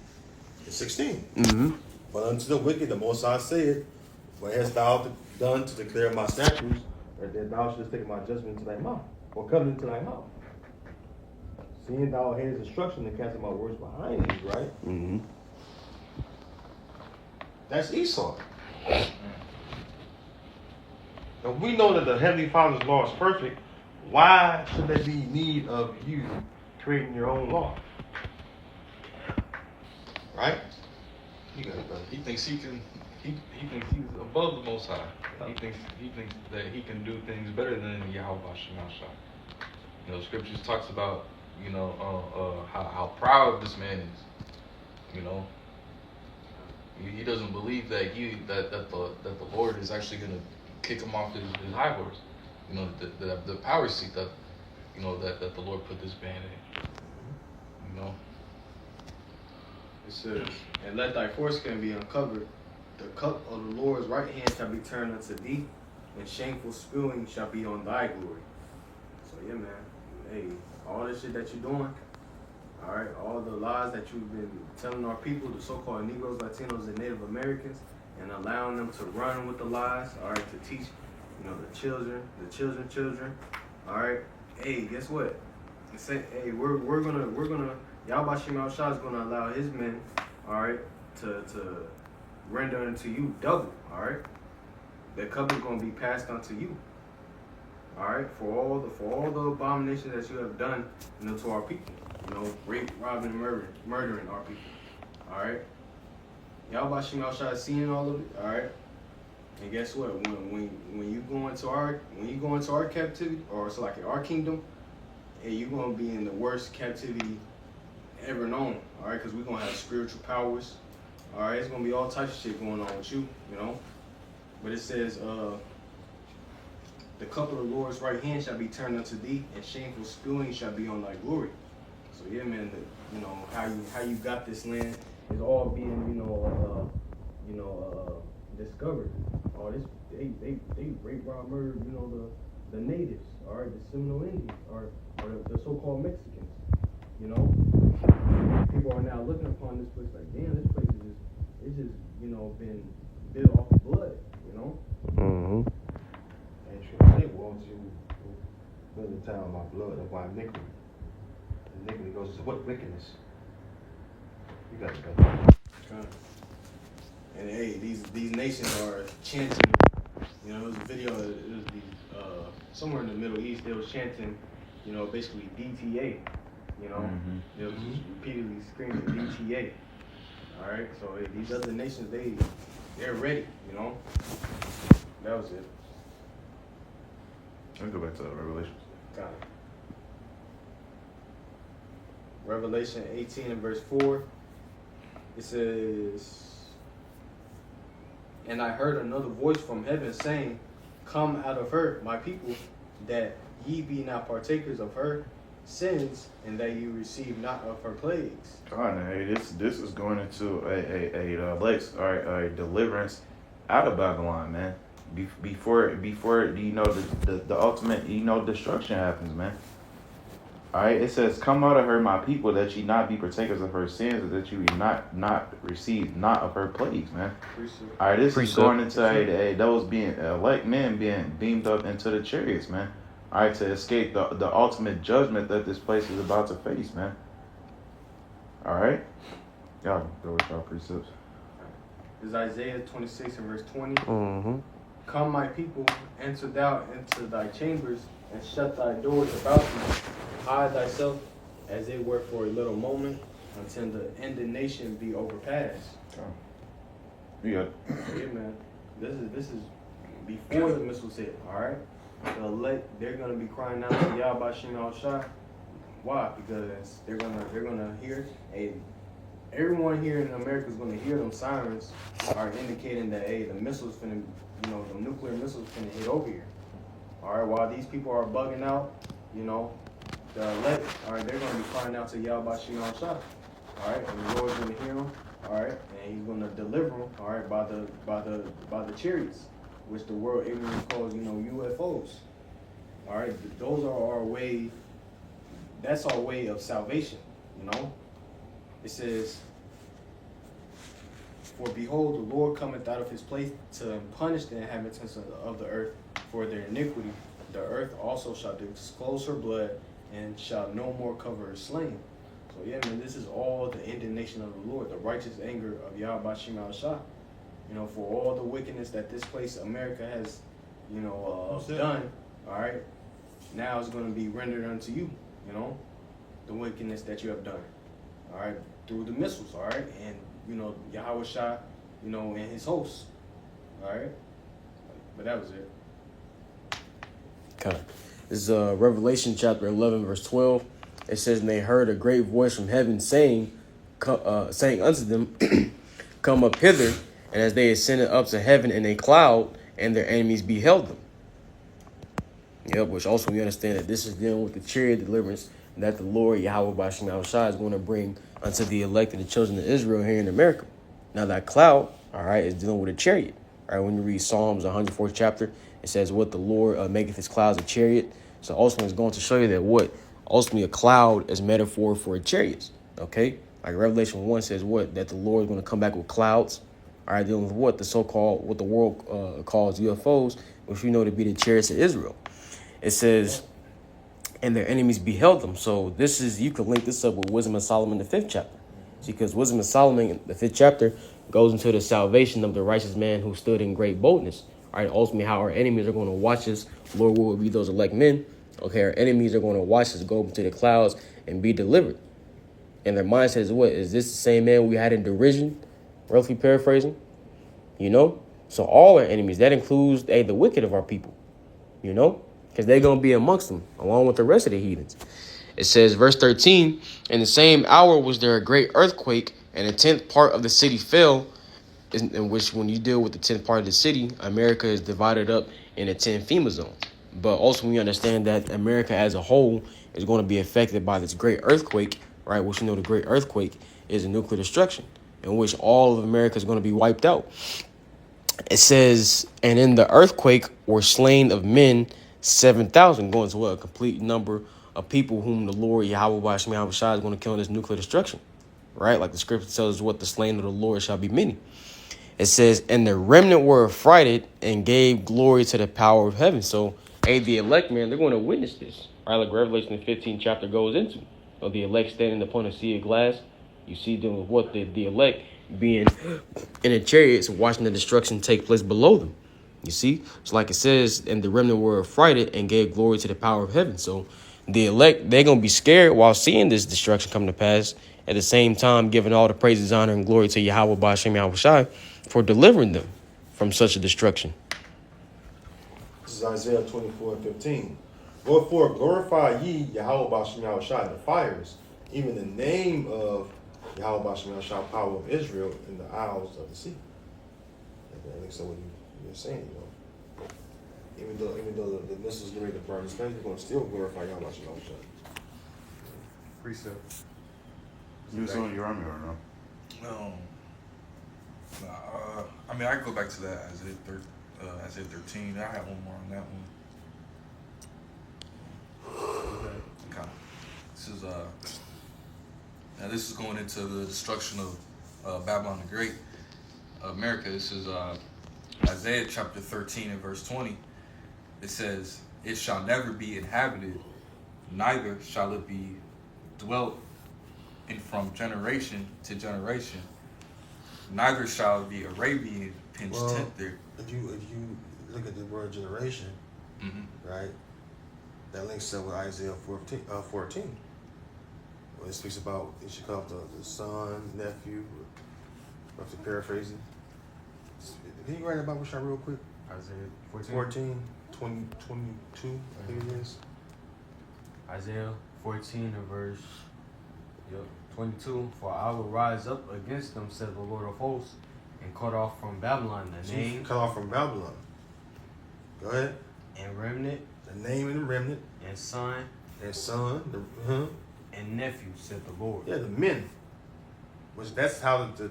16.
Mm-hmm.
But unto the wicked, the Most High said, what hast thou done to declare my statutes, or that thou shouldest take my judgment into thy mouth, or covenant into thy mouth? Seeing thou hatest instruction and casting my words behind thee, right?
Mm-hmm.
That's Esau. And we know that the Heavenly Father's law is perfect. Why should there be need of you creating your own law? Right? You got it, brother.
He thinks he can. He thinks he's above the Most High. He thinks that he can do things better than Yahweh Shemashah. Scriptures talks about you know, how proud this man is. You know, he doesn't believe that the Lord is actually gonna kick him off his high horse. You know, the power seat that that the Lord put this man in. You know.
It says, and let thy foreskin be uncovered. The cup of the Lord's right hand shall be turned unto thee, and shameful spewing shall be on thy glory. So yeah, man. Hey, all this shit that you're doing, all right, all the lies that you've been telling our people, the so-called Negroes, Latinos, and Native Americans, and allowing them to run with the lies, all right, to teach, you know, the children, all right. Hey, guess what? Say, hey, we're gonna Yahweh Shem Shah is gonna allow his men, all right, to render unto you double, all right. The cup is gonna be passed unto you, all right, for all the abominations that you have done, you know, to our people, you know, rape, robbing, murdering our people, all right. Yahweh Shem Shah is seeing all of it, all right. And guess what? When you go into our captivity, or so like our kingdom, and you're gonna be in the worst captivity ever known, all right? Because we're gonna have spiritual powers, all right? It's gonna be all types of shit going on with you, you know. But it says, the cup of the Lord's right hand shall be turned unto thee, and shameful spewing shall be on thy glory. So yeah, man, you know how you got this land is all being, discovered. All this, they rape, rob, murder, you know, the natives, all right, the Seminole Indians, or the so-called Mexicans, you know. People are now looking upon this place like, damn, this place is just, you know, been built off of blood, you know.
Mm-hmm.
Ain't true. They want you build the town by blood. That's why iniquity. Iniquity goes to what wickedness. You got to go.
And hey, these nations are chanting. You know, it was a video. It was somewhere in the Middle East. They was chanting, you know, basically DTA. You know, they was just repeatedly screaming DTA. All right, so hey, these other nations, they're ready. You know, that was it.
Let me go back to Revelation.
Got it. Revelation 18 and verse 4. It says, and I heard another voice from heaven saying, come out of her, my people, that ye be not partakers of her sins, and that you receive not of her plagues.
Hey, this is going into a deliverance out of Babylon, man. Before you know the ultimate, you know, destruction happens, man. All right, it says, come out of her, my people, that ye not be partakers of her sins, and that you not receive not of her plagues, man. All right, this is going into those being elect men being beamed up into the chariots, man. All right, to escape the ultimate judgment that this place is about to face, man. All right, y'all go with y'all precepts.
Is Isaiah 26 and verse 20.
Mm-hmm.
Come, my people, enter thou into thy chambers, and shut thy doors about thee. Hide thyself as it were for a little moment, until the indignation be overpassed.
Yeah.
Yeah, man. This is before the missiles hit. All right. The elect, they're gonna be crying out to Yahweh Shem Shah. Why? Because they're gonna hear everyone here in America is gonna hear them sirens are indicating that the missiles finna, you know, the nuclear missiles finna hit over here. All right. While these people are bugging out, you know, the elect, all right, they're gonna be crying out to Yahweh Shem Shah. All right, and the Lord's gonna hear them. All right, and He's gonna deliver them. All right, by the chariots, which the world ignorantly calls, you know, UFOs. All right, those are our way. That's our way of salvation. You know, it says, for behold, the Lord cometh out of His place to punish the inhabitants of the earth for their iniquity. The earth also shall disclose her blood, and shall no more cover her slain. So yeah, man, this is all the indignation of the Lord, the righteous anger of Yahweh Shem Shah. You know, for all the wickedness that this place, America, has, you know, done. All right, now it's going to be rendered unto you. You know, the wickedness that you have done. All right, through the missiles. All right, and you know, Yahweh Shah, you know, and his hosts. All right, but that was it.
Okay. This is Revelation chapter 11, verse 12. It says, and they heard a great voice from heaven saying unto them, come up hither. And as they ascended up to heaven in a cloud, and their enemies beheld them. Yep, which also we understand that this is dealing with the chariot deliverance that the Lord Yahweh Bashim Yahushua is going to bring unto the elect and the children of Israel here in America. Now that cloud, all right, is dealing with a chariot. All right, when you read Psalms 104th chapter, it says, what the Lord maketh his clouds a chariot. So ultimately it's going to show you that what? Ultimately a cloud is metaphor for a chariot. Okay? Like Revelation 1 says what? That the Lord is going to come back with clouds. All right, dealing with what? The so-called, what the world calls UFOs, which we know to be the chariots of Israel. It says, and their enemies beheld them. So this is, you can link this up with Wisdom of Solomon, the 5th chapter. See, because Wisdom of Solomon, the 5th chapter, goes into the salvation of the righteous man who stood in great boldness. All right, ultimately how our enemies are going to watch us. Lord will be those elect men. Okay, our enemies are going to watch us go up into the clouds and be delivered. And their mindset is what? Is this the same man we had in derision? Roughly paraphrasing. You know? So all our enemies, that includes the wicked of our people. You know? Because they're going to be amongst them, along with the rest of the heathens. It says, verse 13, in the same hour was there a great earthquake, and a 10th part of the city fell, in which when you deal with the 10th part of the city, America is divided up into 10 FEMA zones. But also we understand that America as a whole is going to be affected by this great earthquake, right? Which you know the great earthquake is a nuclear destruction, in which all of America is going to be wiped out. It says, and in the earthquake were slain of men 7,000, going to what? A complete number of people whom the Lord Yahweh Bashim Yahushua is going to kill in this nuclear destruction. Right? Like the scripture tells us what the slain of the Lord shall be many. It says, and the remnant were affrighted and gave glory to the power of heaven. So, the elect, man, they're going to witness this. Right? Like Revelation the 15th chapter goes into. Of the elect standing upon a sea of glass. You see them with what the elect being in a chariots watching the destruction take place below them. You see? So like it says, and the remnant were affrighted and gave glory to the power of heaven. So the elect, they're going to be scared while seeing this destruction come to pass. At the same time, giving all the praises, honor, and glory to Yahweh Ba'ashem Yahushai for delivering them from such a destruction.
This is Isaiah 24:15. Wherefore glorify ye Yahweh Ba'ashem Yahushai in the fires, even the name of Yahweh Ba'ashem Yahushai, power of Israel, in the isles of the sea. I think so. What you're saying, you know, even though the missiles are ready to burn the space, we're going to still glorify Yahweh Ba'ashem Yahushai. Precept.
You was on your army or no?
No. I mean, I can go back to that Isaiah 13. I have one more on that one. Okay. This is going into the destruction of Babylon the Great, America. This is Isaiah chapter 13 and verse 20. It says, "It shall never be inhabited, neither shall it be dwelt in from generation to generation. Neither shall the Arabian pitch tent there."
If you look at the word generation, right, that links up with Isaiah 14. When it speaks about, it should call the son, nephew, roughly paraphrasing. Can you write about which I real quick?
Isaiah
14, 20, 22, I think it is.
Isaiah 14 and verse 22. For I will rise up against them, said the Lord of hosts, and cut off from Babylon the name.
Cut off from Babylon. Go ahead.
And remnant.
The name and the remnant.
And son.
And son.
And nephew, said the Lord.
Yeah, the men. Which that's how the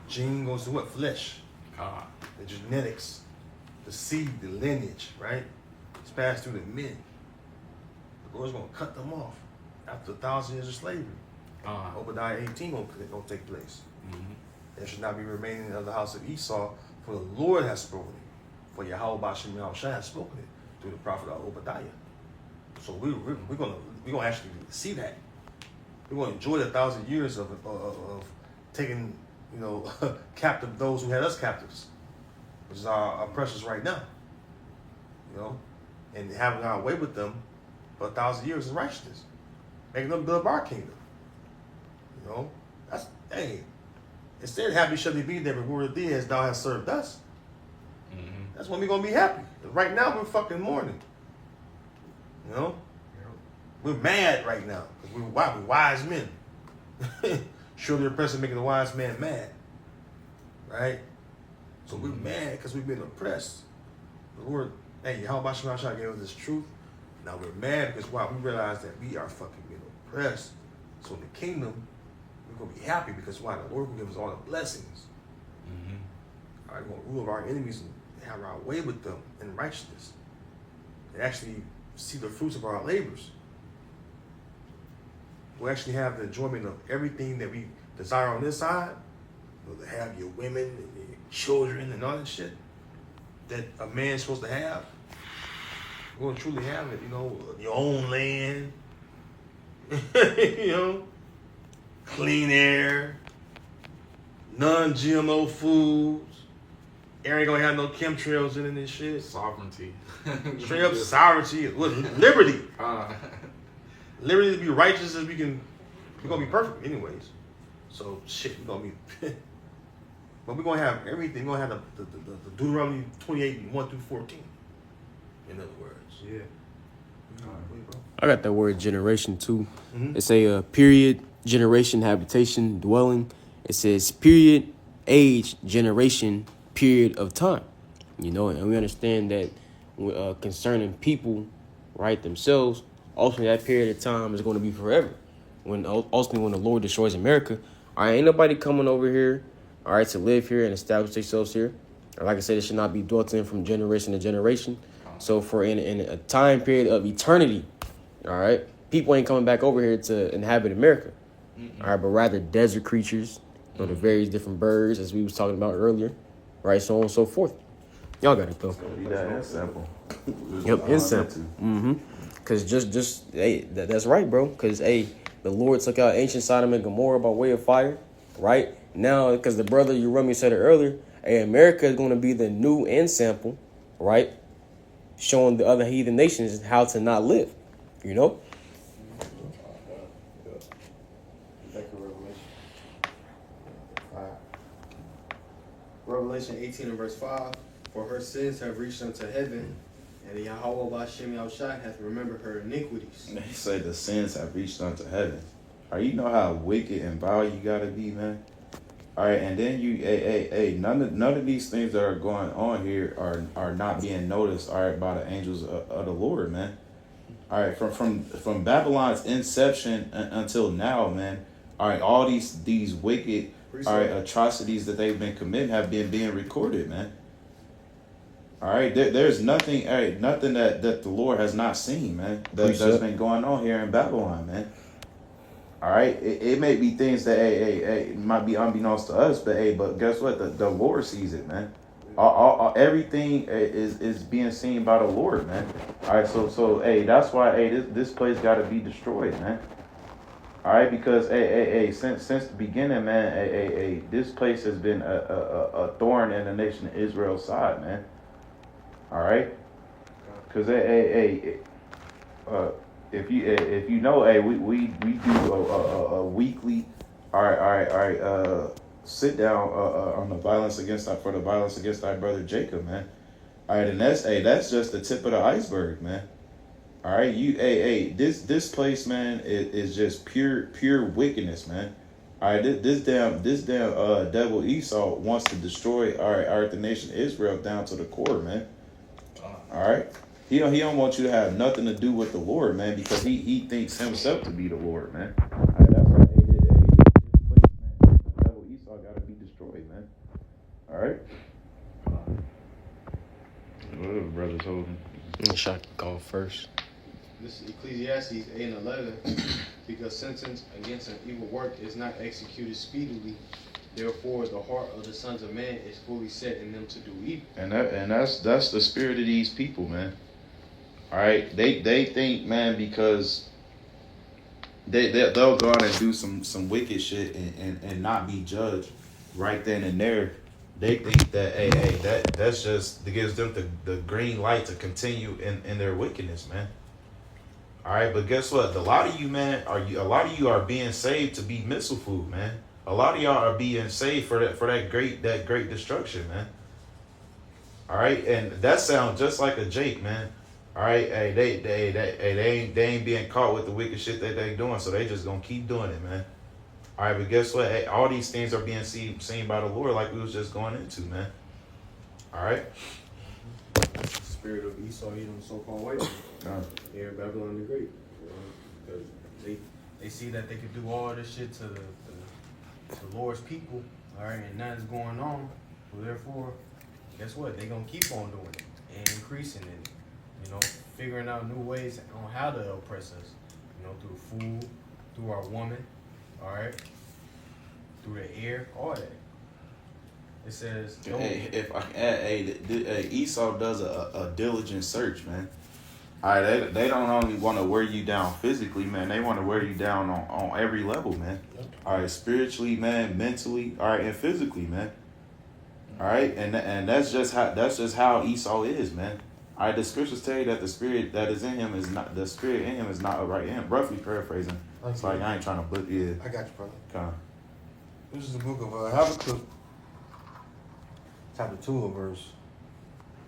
gene goes to what? Flesh.
God.
The genetics. The seed, the lineage, right? It's passed through the men. The Lord's going to cut them off after 1,000 years of slavery. Obadiah 18 going to take place. There should not be remaining of the house of Esau, for the Lord has spoken it. For Yahweh Ba'ashem Yahushua has spoken it through the prophet Obadiah. So we're gonna actually see that. We're gonna enjoy the 1,000 years of taking, captive those who had us captives, which is our oppressors right now. And having our way with them for 1,000 years is righteousness, making them build our kingdom. That's Instead, happy shall they be that rewarded thee as thou hast served us. That's when we're gonna be happy. Right now we're fucking mourning. We're mad right now because we're wise men. Surely the oppressor making the wise man mad, right? So we're mad because we've been oppressed. The Lord, hey, Yahweh Shem Shah gave us this truth. Now we're mad because why? We realize that we are fucking being oppressed. So in the kingdom, we're gonna be happy because why? The Lord will give us all the blessings. All right, we're gonna rule over our enemies and have our way with them in righteousness. And actually see the fruits of our labors. We'll actually have the enjoyment of everything that we desire on this side. To have your women and your children and all that shit that a man's supposed to have. We're gonna truly have it, your own land, clean air, non-GMO foods. Air ain't gonna have no chemtrails in it and shit.
Sovereignty.
Straight up sovereignty. Liberty. Liberty to be righteous as we're gonna be perfect anyways. So shit, we're gonna be but we're gonna have everything. We're gonna have the Deuteronomy 28, 1 through 14. In other words.
Yeah.
I got that word generation too.
Mhm.
It say period, generation, habitation, dwelling. It says period, age, generation, period of time. And we understand that concerning people, right, themselves, ultimately that period of time is going to be forever. Ultimately when the Lord destroys America, all right, ain't nobody coming over here, all right, to live here and establish themselves here. Like I said, it should not be dwelt in from generation to generation. So for in a time period of eternity, all right, people ain't coming back over here to inhabit America, all right, but rather desert creatures, the various different birds, as we was talking about earlier, right, so on and so forth. Y'all got it though.
Be that ensample.
Yep, ensample. Cause just hey, that's right, bro. Cause hey, the Lord took out ancient Sodom and Gomorrah by way of fire, right? Now, because the brother Urumi said it earlier, hey, America is going to be the new ensample, right? Showing the other heathen nations how to not live,
Back to Revelation 18 and verse 5. For her sins have reached unto heaven, and the Yahweh Bashem Yahushua hath remembered her iniquities.
They say the sins have reached unto heaven. You know how wicked and vile you gotta be, man? All right, and then none of these things that are going on here are not being noticed, all right, by the angels of the Lord, man. All right, from Babylon's inception until now, man. All right, all these wicked, all right, atrocities that they've been committing have been being recorded, man. All right, there's nothing, all right, nothing that the Lord has not seen, man. That's been going on here in Babylon, man. All right, it may be things that it might be unbeknownst to us, but guess what? The Lord sees it, man. Everything is being seen by the Lord, man. All right, so that's why this place got to be destroyed, man. All right, because since the beginning, man, this place has been a thorn in the nation of Israel's side, man. All right, because if you know, we do a weekly, all right, sit down on the violence against thy brother Jacob, man. All right, and that's just the tip of the iceberg, man. All right, this place, man, is just pure wickedness, man. All right, this damn devil Esau wants to destroy the nation of Israel down to the core, man. All right. He don't want you to have nothing to do with the Lord, man, because he thinks himself to be the Lord, man. All right, that's why this place, man, the devil Esau got to be destroyed, man. All right. Whatever, brothers holding.
Shaq going first.
This is Ecclesiastes 8 and 11. Because sentence against an evil work is not executed speedily, therefore the heart of the sons of man is fully set in them to do evil.
And that's the spirit of these people, man. All right, they think, man, because they'll go out and do some wicked shit and not be judged right then and there. They think that that's just that gives them the green light to continue in their wickedness, man. All right, but guess what? A lot of you, man, a lot of you are being saved to be missile food, man. A lot of y'all are being saved for that great destruction, man. All right, and that sounds just like a Jake, man. All right, hey, they ain't being caught with the wicked shit that they doing, so they just gonna keep doing it, man. All right, but guess what? Hey, all these things are being seen by the Lord, like we was just going into, man. All right.
Spirit of Esau, so-called white man. Here in Babylon the Great. Because they see that they could do all this shit to the Lord's people, all right, and nothing's going on. So therefore, guess what? They gonna keep on doing it and increasing it. Figuring out new ways on how to oppress us. Through food, through our woman, all right, through the air, all that. It says,
Hey, if I can add, Esau does a diligent search, man. All right, they don't only want to wear you down physically, man. They want to wear you down on every level, man. All right, spiritually, man, mentally, all right, and physically, man. All right, and that's just how Esau is, man. All right, the scriptures tell you that the spirit that is in him is not upright in him. Roughly paraphrasing, it's like I ain't trying to put it.
I got you, brother.
Kind of.
This is the book of Habakkuk, chapter 2, verse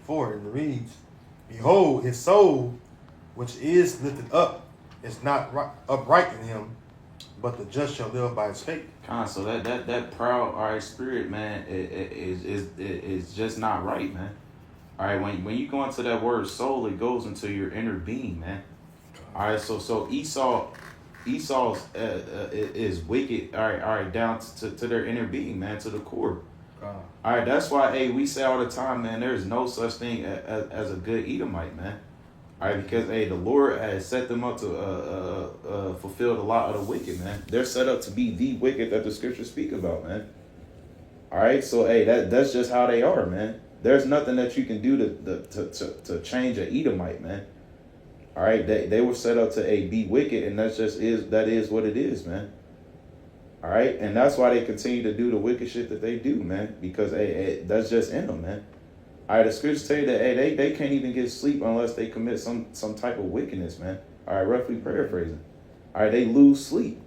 4, and it reads, "Behold, his soul, which is lifted up, is not upright in him, but the just shall live by his faith."
So that proud, all right, spirit, man, is just not right, man. All right, when you go into that word soul, it goes into your inner being, man. All right, so Esau's is wicked. All right, down to their inner being, man, to the core. All right, that's why, we say all the time, man, there's no such thing as a good Edomite, man. All right, because the Lord has set them up to fulfill a lot of the wicked, man. They're set up to be the wicked that the scriptures speak about, man. All right, so that's just how they are, man. There's nothing that you can do to change an Edomite, man. All right, they were set up to be wicked, and that is what it is, man. All right, and that's why they continue to do the wicked shit that they do, man, because that's just in them, man. All right, the scriptures tell you that they can't even get sleep unless they commit some type of wickedness, man. All right, roughly paraphrasing. All right, they lose sleep.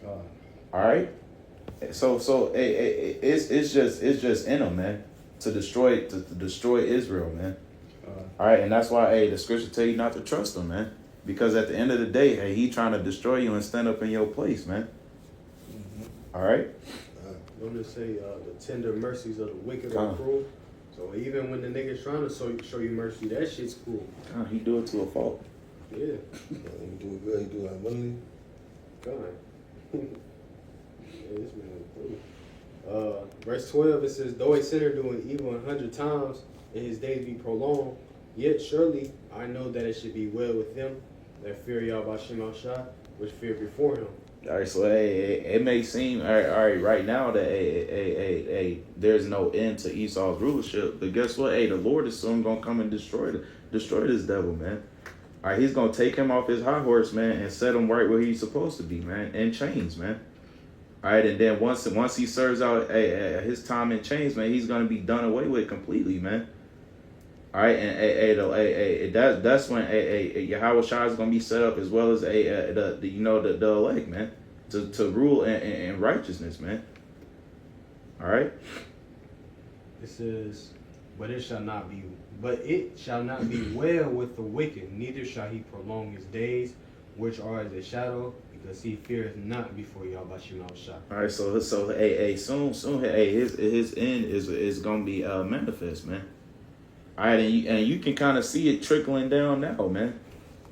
All right, so it's just in them, man, to destroy Israel, man. All right, and that's why the scripture tell you not to trust him, man, because at the end of the day, he trying to destroy you and stand up in your place, man. All right.
Don't just say the tender mercies of the wicked are cruel. So even when the nigga's trying to show you mercy, that shit's cruel.
He do it to a fault.
Yeah.
He do it good. He do it willingly.
God. Yeah, this man is cool. Verse 12, it says, "Though a sinner doing evil 100 times, and his days be prolonged, yet surely I know that it should be well with them that fear Yahweh Shem Shai, which fear before him."
All right, so it may seem all right right now that there's no end to Esau's rulership, but guess what? The Lord is soon gonna come and destroy this devil, man. All right, he's gonna take him off his high horse, man, and set him right where he's supposed to be, man, in chains, man. All right, and then once he serves out his time in chains, man, he's gonna be done away with completely, man. All right, and that's when Yahweh Shai is gonna be set up, as well as the elect, man, to rule in righteousness, man. All right.
It says, but it shall not be well with the wicked, neither shall he prolong his days, which are as a shadow, because he feareth not before Yahweh Shem Shai.
All right, so soon his end is gonna be manifest, man. All right, and you can kind of see it trickling down now, man.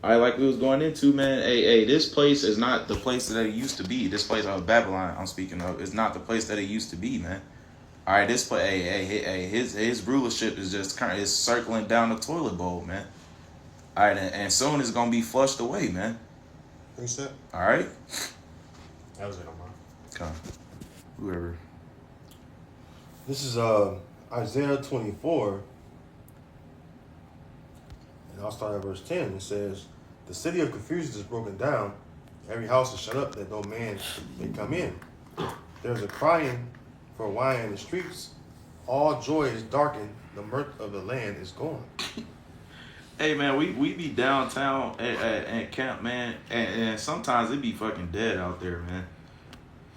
All right, like we was going into, man. This place is not the place that it used to be. This place of Babylon, I'm speaking of, is not the place that it used to be, man. All right, this place, his rulership is just is circling down the toilet bowl, man. All right, and soon it's gonna be flushed away, man.
Thanks, sir.
All right.
That was it on mine.
Come, whoever.
This is Isaiah 24. And I'll start at verse 10. It says, "The city of confusion is broken down. Every house is shut up that no man may come in. There's a crying for wine in the streets. All joy is darkened. The mirth of the land is gone."
Hey, man, we be downtown at camp, man, and sometimes it be fucking dead out there, man.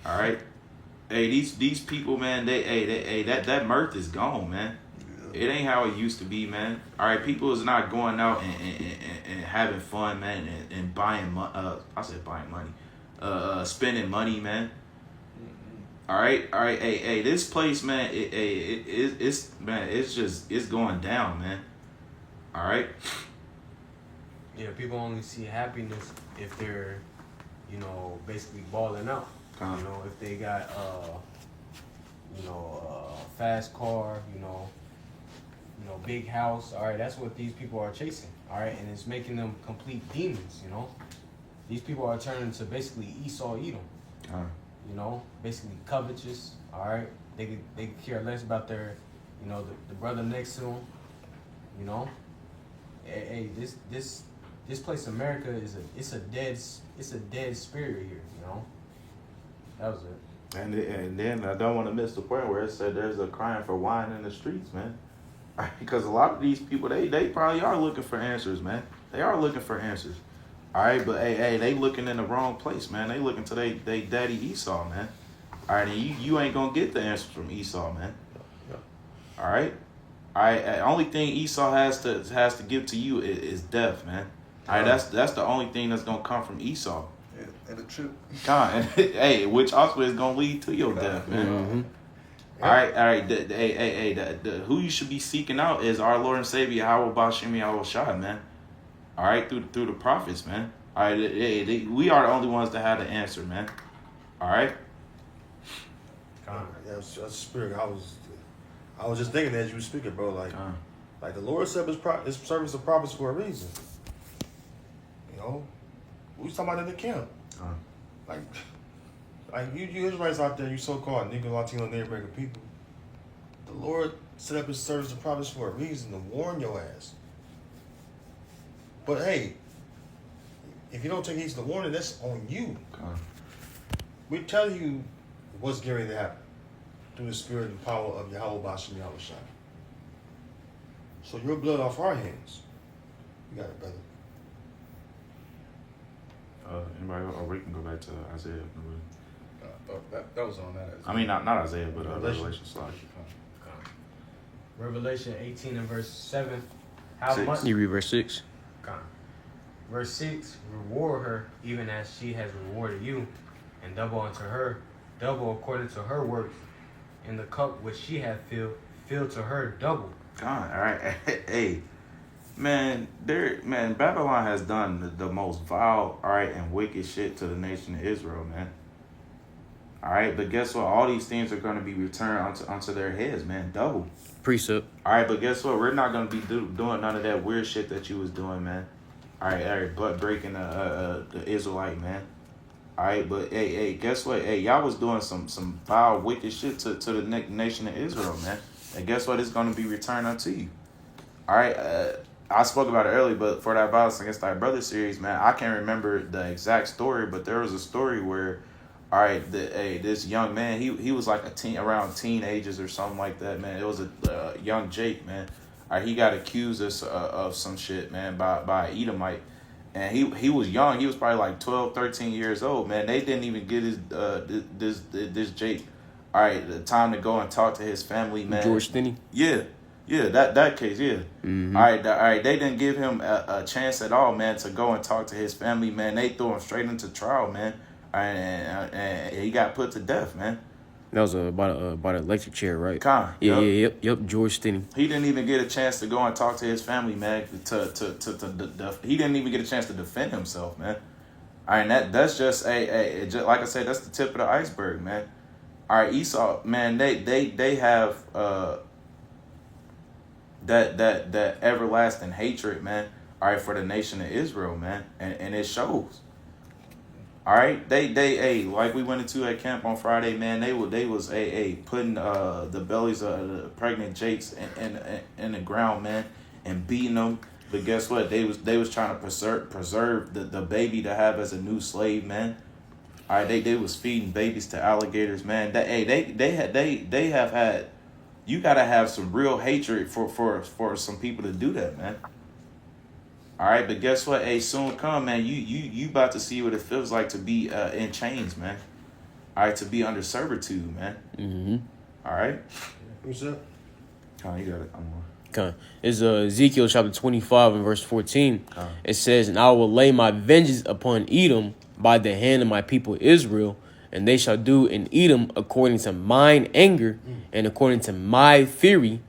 All right. Hey, these people, man, that mirth is gone, man. it ain't how it used to be, man. All right, people is not going out and having fun, man, and buying I said buying money, spending money, man. All right. Hey, this place, man. It's man. It's going down, man. All right.
Yeah, people only see happiness if they're, you know, basically balling out. You know, if they got fast car, you know, big house. All right, that's what these people are chasing. All right, and it's making them complete demons. You know, these people are turning to basically Esau, Edom. You know, basically covetous. All right, they care less about their, you know, the brother next to them. You know, hey, this place America is a dead spirit here. You know, that was it.
And then I don't want to miss the point where it said there's a crying for wine in the streets, man. Because a lot of these people, they probably are looking for answers, man. They are looking for answers. All right, but hey, they looking in the wrong place, man. They looking to they daddy Esau, man. All right, and you ain't gonna get the answers from Esau, man. All right. Only thing Esau has to give to you is death, man. All right, that's the only thing that's gonna come from Esau.
And a trip.
Hey, which also is gonna lead to your death, man.
Mm-hmm.
All right. Who you should be seeking out is our Lord and Savior, Yahweh Bashim Yahweh Shai, man. All right, through the prophets, man. All right, we are the only ones that have the answer, man. All right.
Yeah, that's the spirit. I was just thinking as you were speaking, bro. Like the Lord said, His service of prophets for a reason. You know, we was talking about in the camp. Like you Israelites out there, you so-called Negro, Latino, Native American people. The Lord set up His service of prophets for a reason to warn your ass. But hey, if you don't take heed to the warning, that's on you. We tell you what's getting ready to happen through the spirit and power of Yahweh Bashim Yahweh Shai. So your blood off our hands. You got it, brother.
Anybody, or we can go back to Isaiah.
That was on that.
I mean, not Isaiah, but Revelation.
Revelation 18 and verse 7. How
6.
much?
You read verse 6.
Verse 6, reward her even as she has rewarded you, and double unto her, double according to her works, in the cup which she hath filled to her double.
God, all right. Hey, man, Babylon has done the most vile, all right, and wicked shit to the nation of Israel, man. All right, but guess what? All these things are going to be returned onto their heads, man, double.
Precept.
All right, but guess what? We're not going to be doing none of that weird shit that you was doing, man. All right, butt breaking the Israelite, man. All right, but hey, guess what? Hey, y'all was doing some vile, wicked shit to the nation of Israel, man. And guess what? It's going to be returned unto you. All right, I spoke about it earlier, but for that Violence Against Thy Brother series, man, I can't remember the exact story, but there was a story where, all right, this young man, he was like around teenagers or something like that, man. It was a young Jake, man. All right, he got accused of some shit, man, by an Edomite. And he was young. He was probably like 12, 13 years old, man. They didn't even get his this Jake, all right, the time to go and talk to his family, man.
George Stinney.
Yeah, that case, yeah.
Mm-hmm.
All right, they didn't give him a chance at all, man, to go and talk to his family, man. They threw him straight into trial, man. And he got put to death, man.
That was about an electric chair, right?
Yep.
George Stinney.
He didn't even get a chance to go and talk to his family, man. He didn't even get a chance to defend himself, man. All right, that's just just, like I said, that's the tip of the iceberg, man. All right, Esau, man, they have that everlasting hatred, man. All right, for the nation of Israel, man, and it shows. All right, they like we went into at camp on Friday, man. They was putting the bellies of the pregnant jakes in the ground, man, and beating them. But guess what? They was trying to preserve the baby to have as a new slave, man. All right, they was feeding babies to alligators, man. They have had. You gotta have some real hatred for some people to do that, man. All right, but guess what? Hey, soon come, man. You about to see what it feels like to be in chains, man. All right, to be under servitude, man.
Mm-hmm.
All right.
What's up?
Con, you got it. I'm on.
Okay. It's Ezekiel chapter 25 and verse 14.
Oh.
It says, "And I will lay my vengeance upon Edom by the hand of my people Israel, and they shall do in Edom according to mine anger and according to my fury,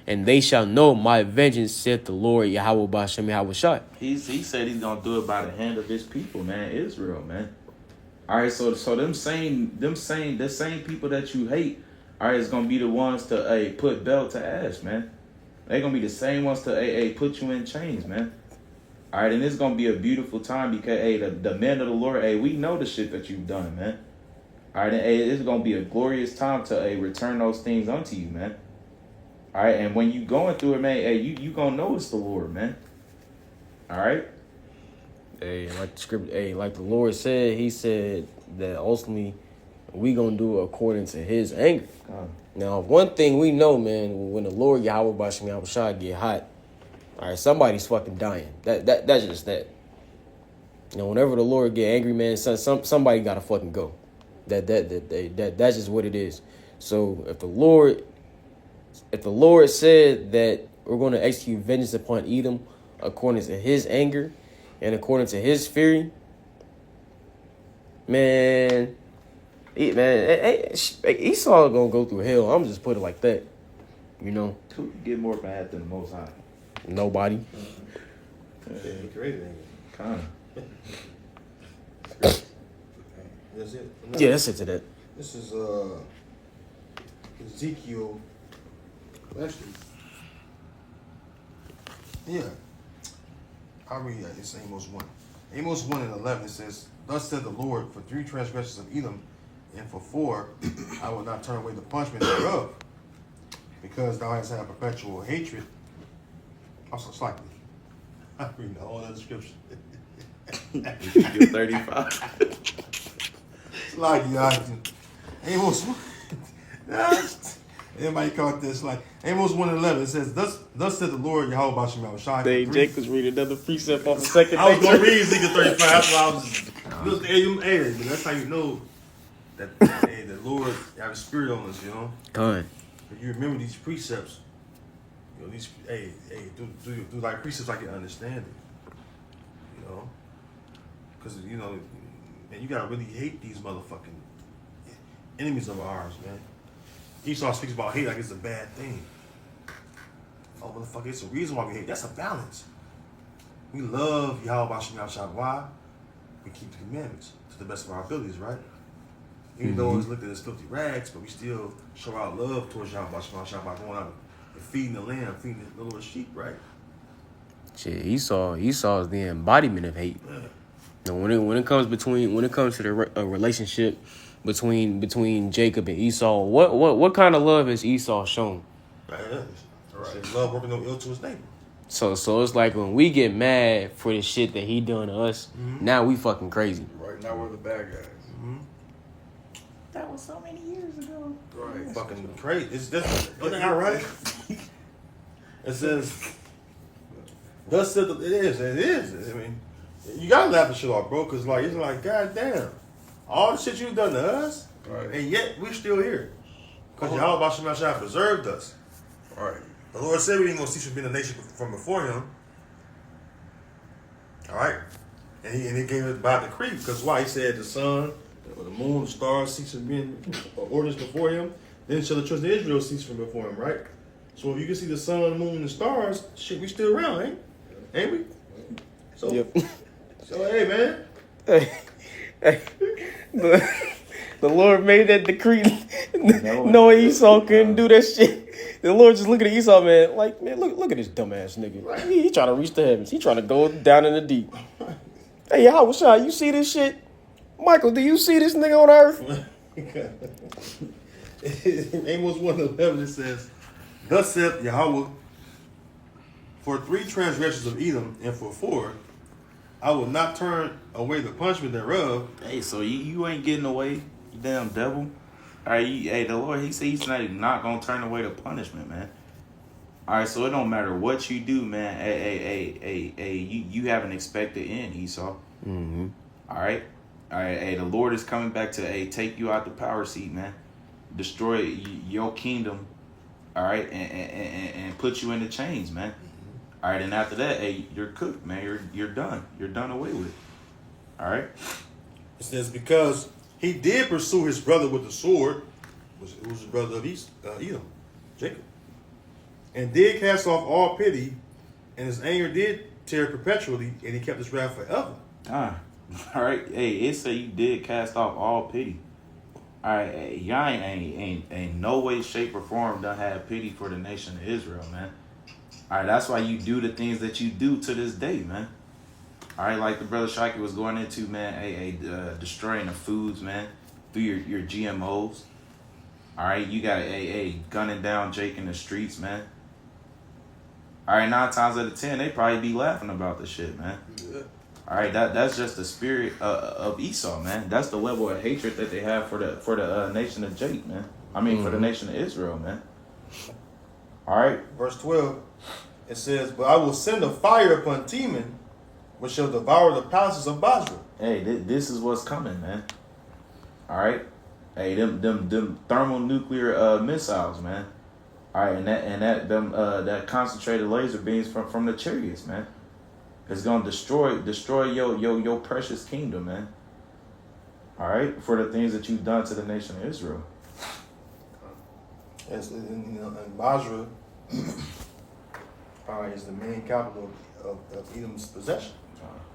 and they shall know my vengeance, saith the Lord Yahweh Bashem Yahweh Shai."
He said he's gonna do it by the hand of his people, man, Israel, man. All right, so the same people that you hate, all right, is gonna be the ones to put belt to ass, man. They're gonna be the same ones to put you in chains, man. All right, and it's gonna be a beautiful time because the men of the Lord, we know the shit that you've done, man. All right, and it's gonna be a glorious time to return those things unto you, man. All right, and when you going through it, man, you gonna know it's the Lord, man. All right.
Hey, like the script, like the Lord said, He said that ultimately we gonna do it according to His anger. Now, one thing we know, man, when the Lord Yahweh Bashem Yahweh Shai get hot, all right, somebody's fucking dying. That's just that. You know, whenever the Lord get angry, man, somebody gotta fucking go. That's just what it is. So if the Lord said that we're going to execute vengeance upon Edom according to His anger and according to His fury, man, Esau gonna go through hell. I'm just put it like that. You know,
Who can get more bad than the Most High?
nobody.
He created it.
Con.
That's it.
Yeah, that's it to that.
This is Ezekiel. Actually, yeah. I'll read that. It's Amos 1. Amos 1 and 11, it says, "Thus said the Lord, for 3 transgressions of Edom, and for 4, I will not turn away the punishment thereof, because thou hast had perpetual hatred." Also, slightly. I'm reading the whole other description.
Ezekiel 35.
Slightly, Amos 1. Everybody caught this. Like Amos 1 and 11, it says, Thus said the Lord Yahweh Bashem Yahweh Shai.
Jacob's reading another precept off the second.
I was going to read Ezekiel 35. That's why I was. Hey, that's how you know that the Lord have a spirit on us, you know.
Con.
If you remember these precepts, you know, do like precepts like you understand it, you know. Because, you know, man, you got to really hate these motherfucking enemies of ours, man. Esau speaks about hate like it's a bad thing. Oh, motherfucker, it's a reason why we hate. That's a balance. We love Yahweh Bashem Yahweh Shai. Why? We keep the commandments to the best of our abilities, right? Even though it's looked at as filthy rags, but we still show our love towards Yahweh Bashem Yahweh Shai by going out and feeding the lamb, feeding the little sheep, right?
Shit, Esau is the embodiment of hate. Now, when it comes to the relationship between Jacob and Esau, what kind of love has Esau shown?
Right. Right. Love working no ill to his neighbor.
So it's like when we get mad for the shit that he done to us, now we fucking crazy.
Right now we're the bad guys.
That was so many years ago.
Right. Fucking crazy. It's just, isn't that right? It says, thus said it is. I mean, you gotta laugh the shit off, bro, because like it's like, goddamn, all the shit you've done to us,
Right.
and yet we're still here. Because Yahweh Bashem Yahweh Shai preserved us.
Right.
The Lord said we ain't gonna cease from being a nation from before Him. All right, and He gave it by decree because why? He said the sun, the moon, the stars cease from being ordinance before Him. Then shall the children of Israel cease from before Him. Right. So if you can see the sun, the moon, and the stars, shit, we still around, ain't we? So, so hey, man.
The Lord made that decree. No, Esau couldn't do that shit. The Lord just looking at Esau, man, like, man, look at this dumbass nigga. He trying to reach the heavens. He trying to go down in the deep. Hey, Yahweh Shai, you see this shit? Michael, do you see this nigga on earth?
Amos 1:11 it says, "Thus saith Yahweh, for 3 transgressions of Edom, and for 4, I will not turn away the punishment thereof."
Hey, so you ain't getting away, you damn devil. All right, the Lord, He said He's not gonna turn away the punishment, man. All right, so it don't matter what you do, man. You have an expected end, Esau.
Mm-hmm.
All right. Hey, the Lord is coming back to take you out the power seat, man. Destroy your kingdom. all right, and put you in the chains, man. All right, and after that, hey, you're cooked, man. You're done. You're done away with. All right.
It says, because he did pursue his brother with the sword, who was the brother of Edom, Jacob, and did cast off all pity, and his anger did tear perpetually, and he kept his wrath forever.
All right. Hey, it say you did cast off all pity. All right, hey, y'all ain't no way, shape, or form done have pity for the nation of Israel, man. All right, that's why you do the things that you do to this day, man. All right, like the brother Shaki was going into, man, destroying the foods, man, through your GMOs. All right, you got gunning down Jake in the streets, man. All right, 9 times out of 10, they probably be laughing about the shit, man.
Yeah.
All right, that's just the spirit of Esau, man. That's the level of hatred that they have for the nation of Jake, man. I mean, for the nation of Israel, man. All right.
Verse 12, it says, but I will send a fire upon Teman, which shall devour the palaces of Basra.
Hey, this is what's coming, man. All right. Hey, them thermonuclear missiles, man. All right, and that concentrated laser beams from the chariots, man. It's gonna destroy your precious kingdom, man. All right, for the things that you've done to the nation of Israel.
Yes, and Basra is the main capital of Edom's possession.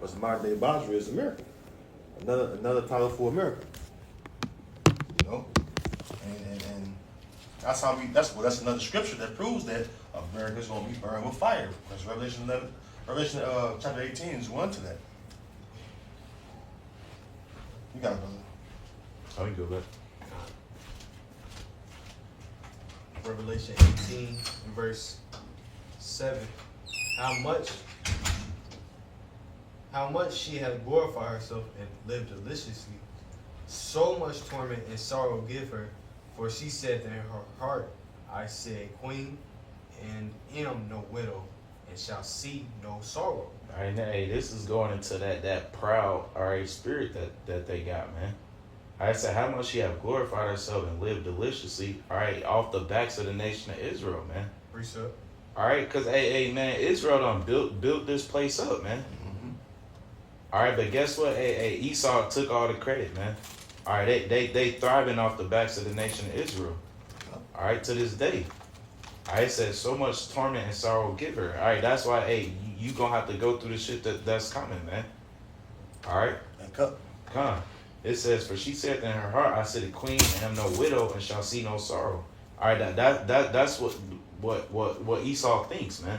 But the modern day Basra is America. Another title for America. You know? And that's how that's another scripture that proves that America is gonna be burned with fire. That's Revelation chapter 18 is one to that. You got it, brother.
Oh, you go back.
Revelation 18 and verse 7. How much she hath glorified herself and lived deliciously, so much torment and sorrow give her, for she said in her heart, I say queen, and am no widow, and shall see no sorrow.
All right, now, hey, this is going into that proud, all right, spirit that they got, man. I said, how much she have glorified herself and lived deliciously, all right, off the backs of the nation of Israel, man.
Precept.
All right, because, hey, man, Israel done built this place up, man.
Mm-hmm.
All right, but guess what? Hey, Esau took all the credit, man. All right, they thriving off the backs of the nation of Israel. All right, to this day. All right, it says, so much torment and sorrow give her. All right, that's why, hey, you going to have to go through the shit that's coming, man. All right?
And cup.
Come. It says, for she said in her heart, I sit a queen and am no widow and shall see no sorrow. All right, that's what Esau thinks, man.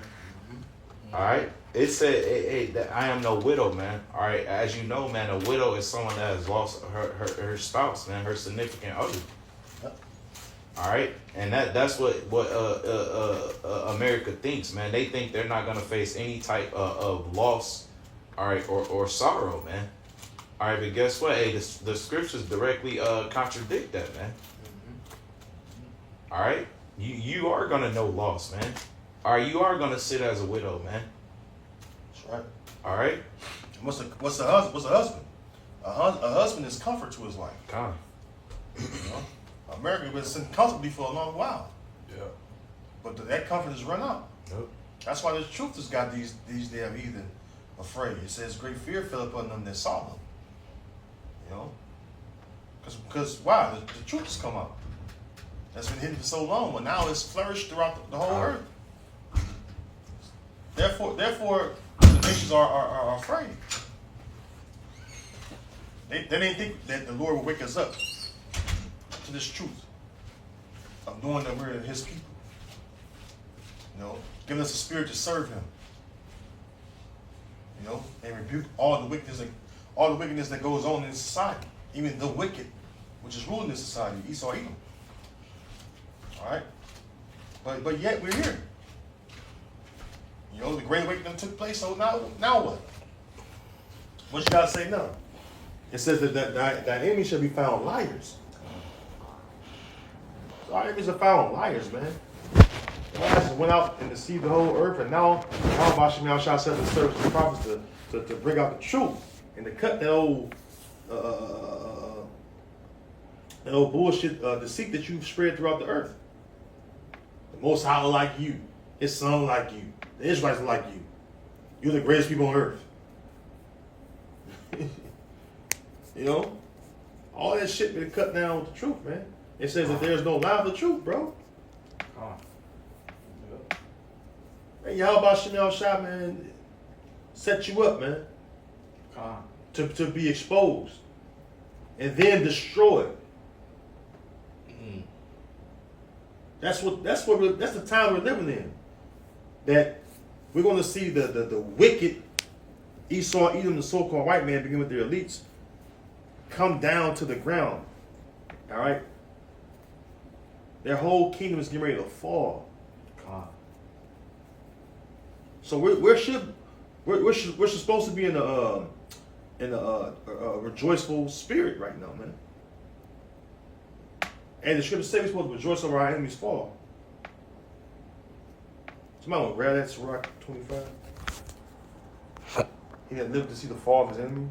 All right, it said that I am no widow, man. All right, as you know, man, a widow is someone that has lost her spouse, man, her significant other. All right, and that's what America thinks, man. They think they're not gonna face any type of loss, all right, or sorrow, man. All right, but guess what? Hey, the scriptures directly contradict that, man. All right, you are gonna know loss, man. All right, you are gonna sit as a widow, man.
That's right.
All right.
What's a husband? A husband is comfort to his wife.
Come.
You know? America has been sitting comfortably for a long while,
Yeah.
but that comfort has run out.
Nope.
That's why the truth has got these damn heathen afraid. It says great fear fell upon them that saw them. You know, because why? The truth has come out. That's been hidden for so long, but now it's flourished throughout the whole earth. Therefore, the nations are afraid. They didn't think that the Lord would wake us up to this truth of knowing that we're His people. You know, giving us a spirit to serve Him. You know, and rebuke all the wickedness that goes on in society, even the wicked, which is ruling this society, Esau, Edom. All right, but yet we're here. You know, the great awakening took place. So now what? What you gotta say now? It says that thy enemy shall be found liars. So our enemies are found liars, man. The liars went out and deceived the whole earth, and now Bashim shall set the servants of the prophets to bring out the truth and to cut that old bullshit deceit that you've spread throughout the earth. The Most High are like you. His son like you. The Israelites are like you. You're the greatest people on earth. You know? All that shit been cut down with the truth, man. It says that there's no lie of the truth, bro. Man, Yahweh Shem Shai, man, set you up, man. To be exposed. And then destroyed. That's the time we're living in. That we're going to see the wicked Esau, Edom, the so-called white man, begin with their elites, come down to the ground. All right? Their whole kingdom is getting ready to fall. So we're supposed to be in a rejoiceful spirit right now, man. And the scripture says we're supposed to rejoice over our enemies' fall. Somebody want to grab that Sirach 25? He that lived to see the fall of his enemy.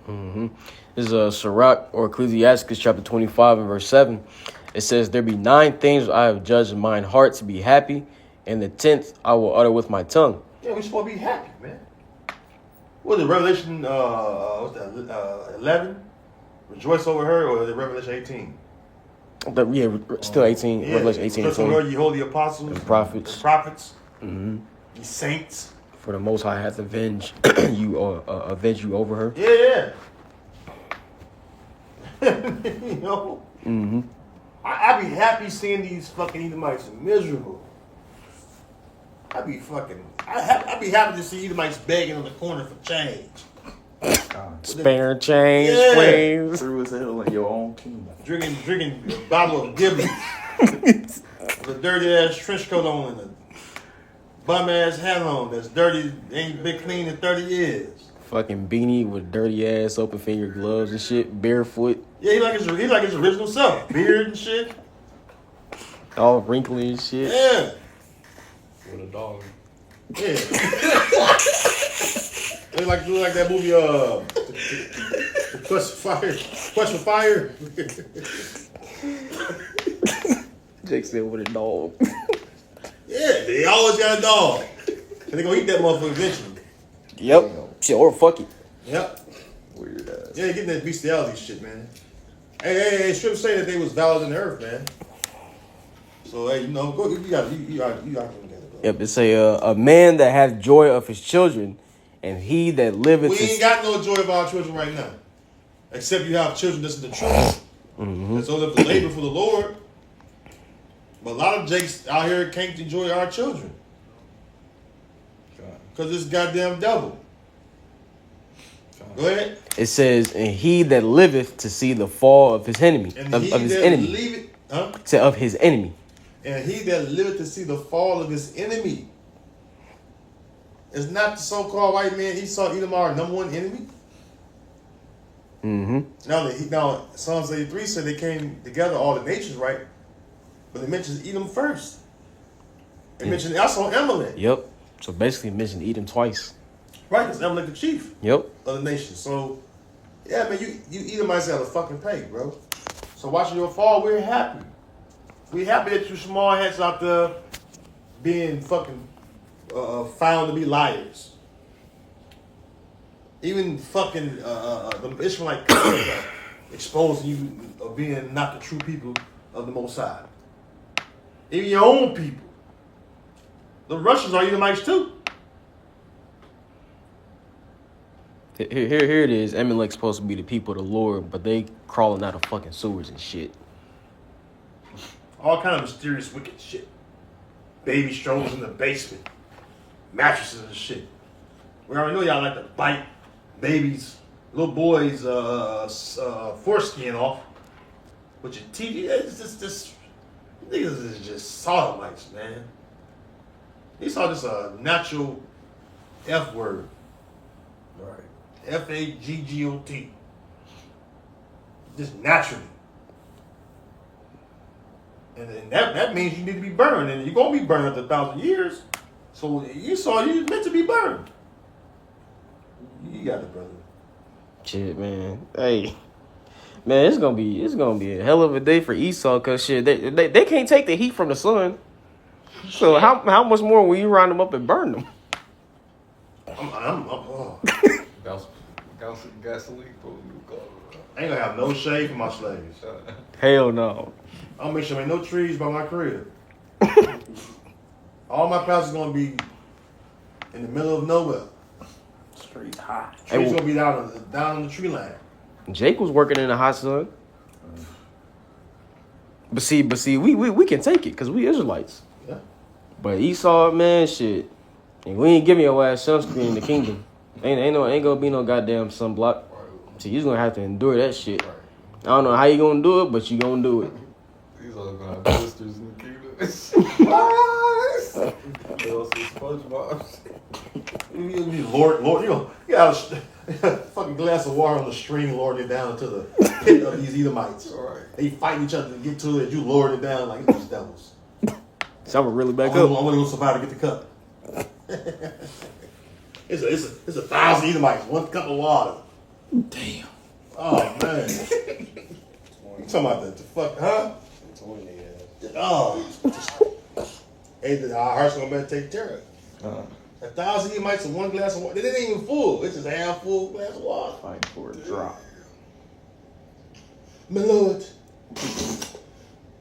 Mm-hmm. This is Sirach or Ecclesiasticus chapter 25 and verse 7. It says, there be 9 things I have judged in mine heart to be happy, and the 10th I will utter with my tongue.
Yeah, we're supposed to be happy, man. What is it, Revelation 11? Rejoice over her, or is it Revelation 18?
Still 18.
Yeah.
Revelation 18.
Rejoice over her, ye holy apostles.
And prophets.
Mm-hmm. Ye saints.
For the Most High hath avenged you over her.
Yeah. You know?
Mm-hmm.
I be happy seeing these fucking Edomites miserable. I'd be happy to see Edomites begging on the corner for change.
Spare change,
Yeah.
please.
Through his hell in your own kingdom.
Drinking a bottle of Gibson. With a dirty ass trench coat on and a bum ass hat on that's dirty, ain't been clean in 30 years.
Fucking beanie with dirty ass open finger gloves and shit, barefoot,
Yeah, he like his original self. Beard and shit.
all wrinkly and shit.
Yeah.
With a dog.
Yeah. They like that movie, the Quest for Fire.
Jake said with a dog.
Yeah, they always got a dog. And they gonna eat that motherfucker eventually.
Yep. Shit, or fuck it.
Yep.
Weird ass.
Yeah, getting that bestiality shit, man. Hey, Strip say that they was valid in the earth, man. So hey, you got them together, bro.
Yep, it say a man that hath joy of his children, and he that liveth.
We ain't got no joy of our children right now, except you have children that's in the truth.
Mm-hmm.
That's all up to labor for the Lord. But a lot of Jakes out here can't enjoy our children because this goddamn devil. Go ahead.
It says, and he that liveth to see the fall of his enemy,
And
of
he
his
that
enemy,
leaveth, huh?
Say of his enemy.
And he that liveth to see the fall of his enemy. Is not the so-called white man Esau, Edom, our number one enemy?
Mm-hmm.
Now, Psalms 83 said they came together, all the nations, right? But it mentions Edom first. It mentions also Amalek.
Yep. So basically, mentioned Edom twice.
Right, because Amalek the chief
Yep.
of the nation. So, yeah, man, you Edomites got to fucking pay, bro. So watching your fall, we're happy. We're happy that you small heads out there being fucking found to be liars. Even fucking the Israelite exposing you of being not the true people of the Most High. Even your own people. The Russians are Edomites too.
Here it is. Amalek's supposed to be the people of the Lord, but they crawling out of fucking sewers and shit.
All kind of mysterious, wicked shit. Baby strollers in the basement. Mattresses and shit. We already know y'all like to bite babies, little boys' foreskin off with your teeth. It's just niggas is just sodomites, man. These are just a natural F word.
Right.
Faggot. Just naturally. And that means you need to be burned. And you're going to be burned after 1,000 years. So you meant to be burned. You got it, brother.
Shit, man. Hey, man, it's gonna be a hell of a day for Esau, cause shit, they can't take the heat from the sun. So how much more will you round them up and burn them?
Gasoline for a new car.
I ain't gonna have no shade for my slaves.
Hell no.
I'll make sure there ain't no trees by my crib. All my pastors gonna be in the middle of nowhere.
Streets hot.
Trees gonna be down on the tree line.
Jake was working in the hot sun. But see, we can take it because we Israelites.
Yeah.
But Esau, man, shit. And we ain't giving your ass sunscreen in the kingdom. Ain't gonna be no goddamn sunblock. So you just gonna have to endure that shit. I don't know how you gonna do it, but you gonna do it.
These are gonna have blisters in the kingdom. They also SpongeBob.
Lord, you got a fucking glass of water on the string, lording it down to the pit of these Edomites.
Right.
They fight each other to get to it. You lord it down like these devils.
So I'm really back
I
up.
want to go survive to get the cup. It's 1,000 Edomites, one cup of water.
Damn.
Oh man, you talking about the fuck, huh? Oh, hey, our hearts gonna better take care of it. 1,000 Edomites and one glass of water. It ain't even full. It's just a half full glass of water.
Fight for a drop.
My Lord,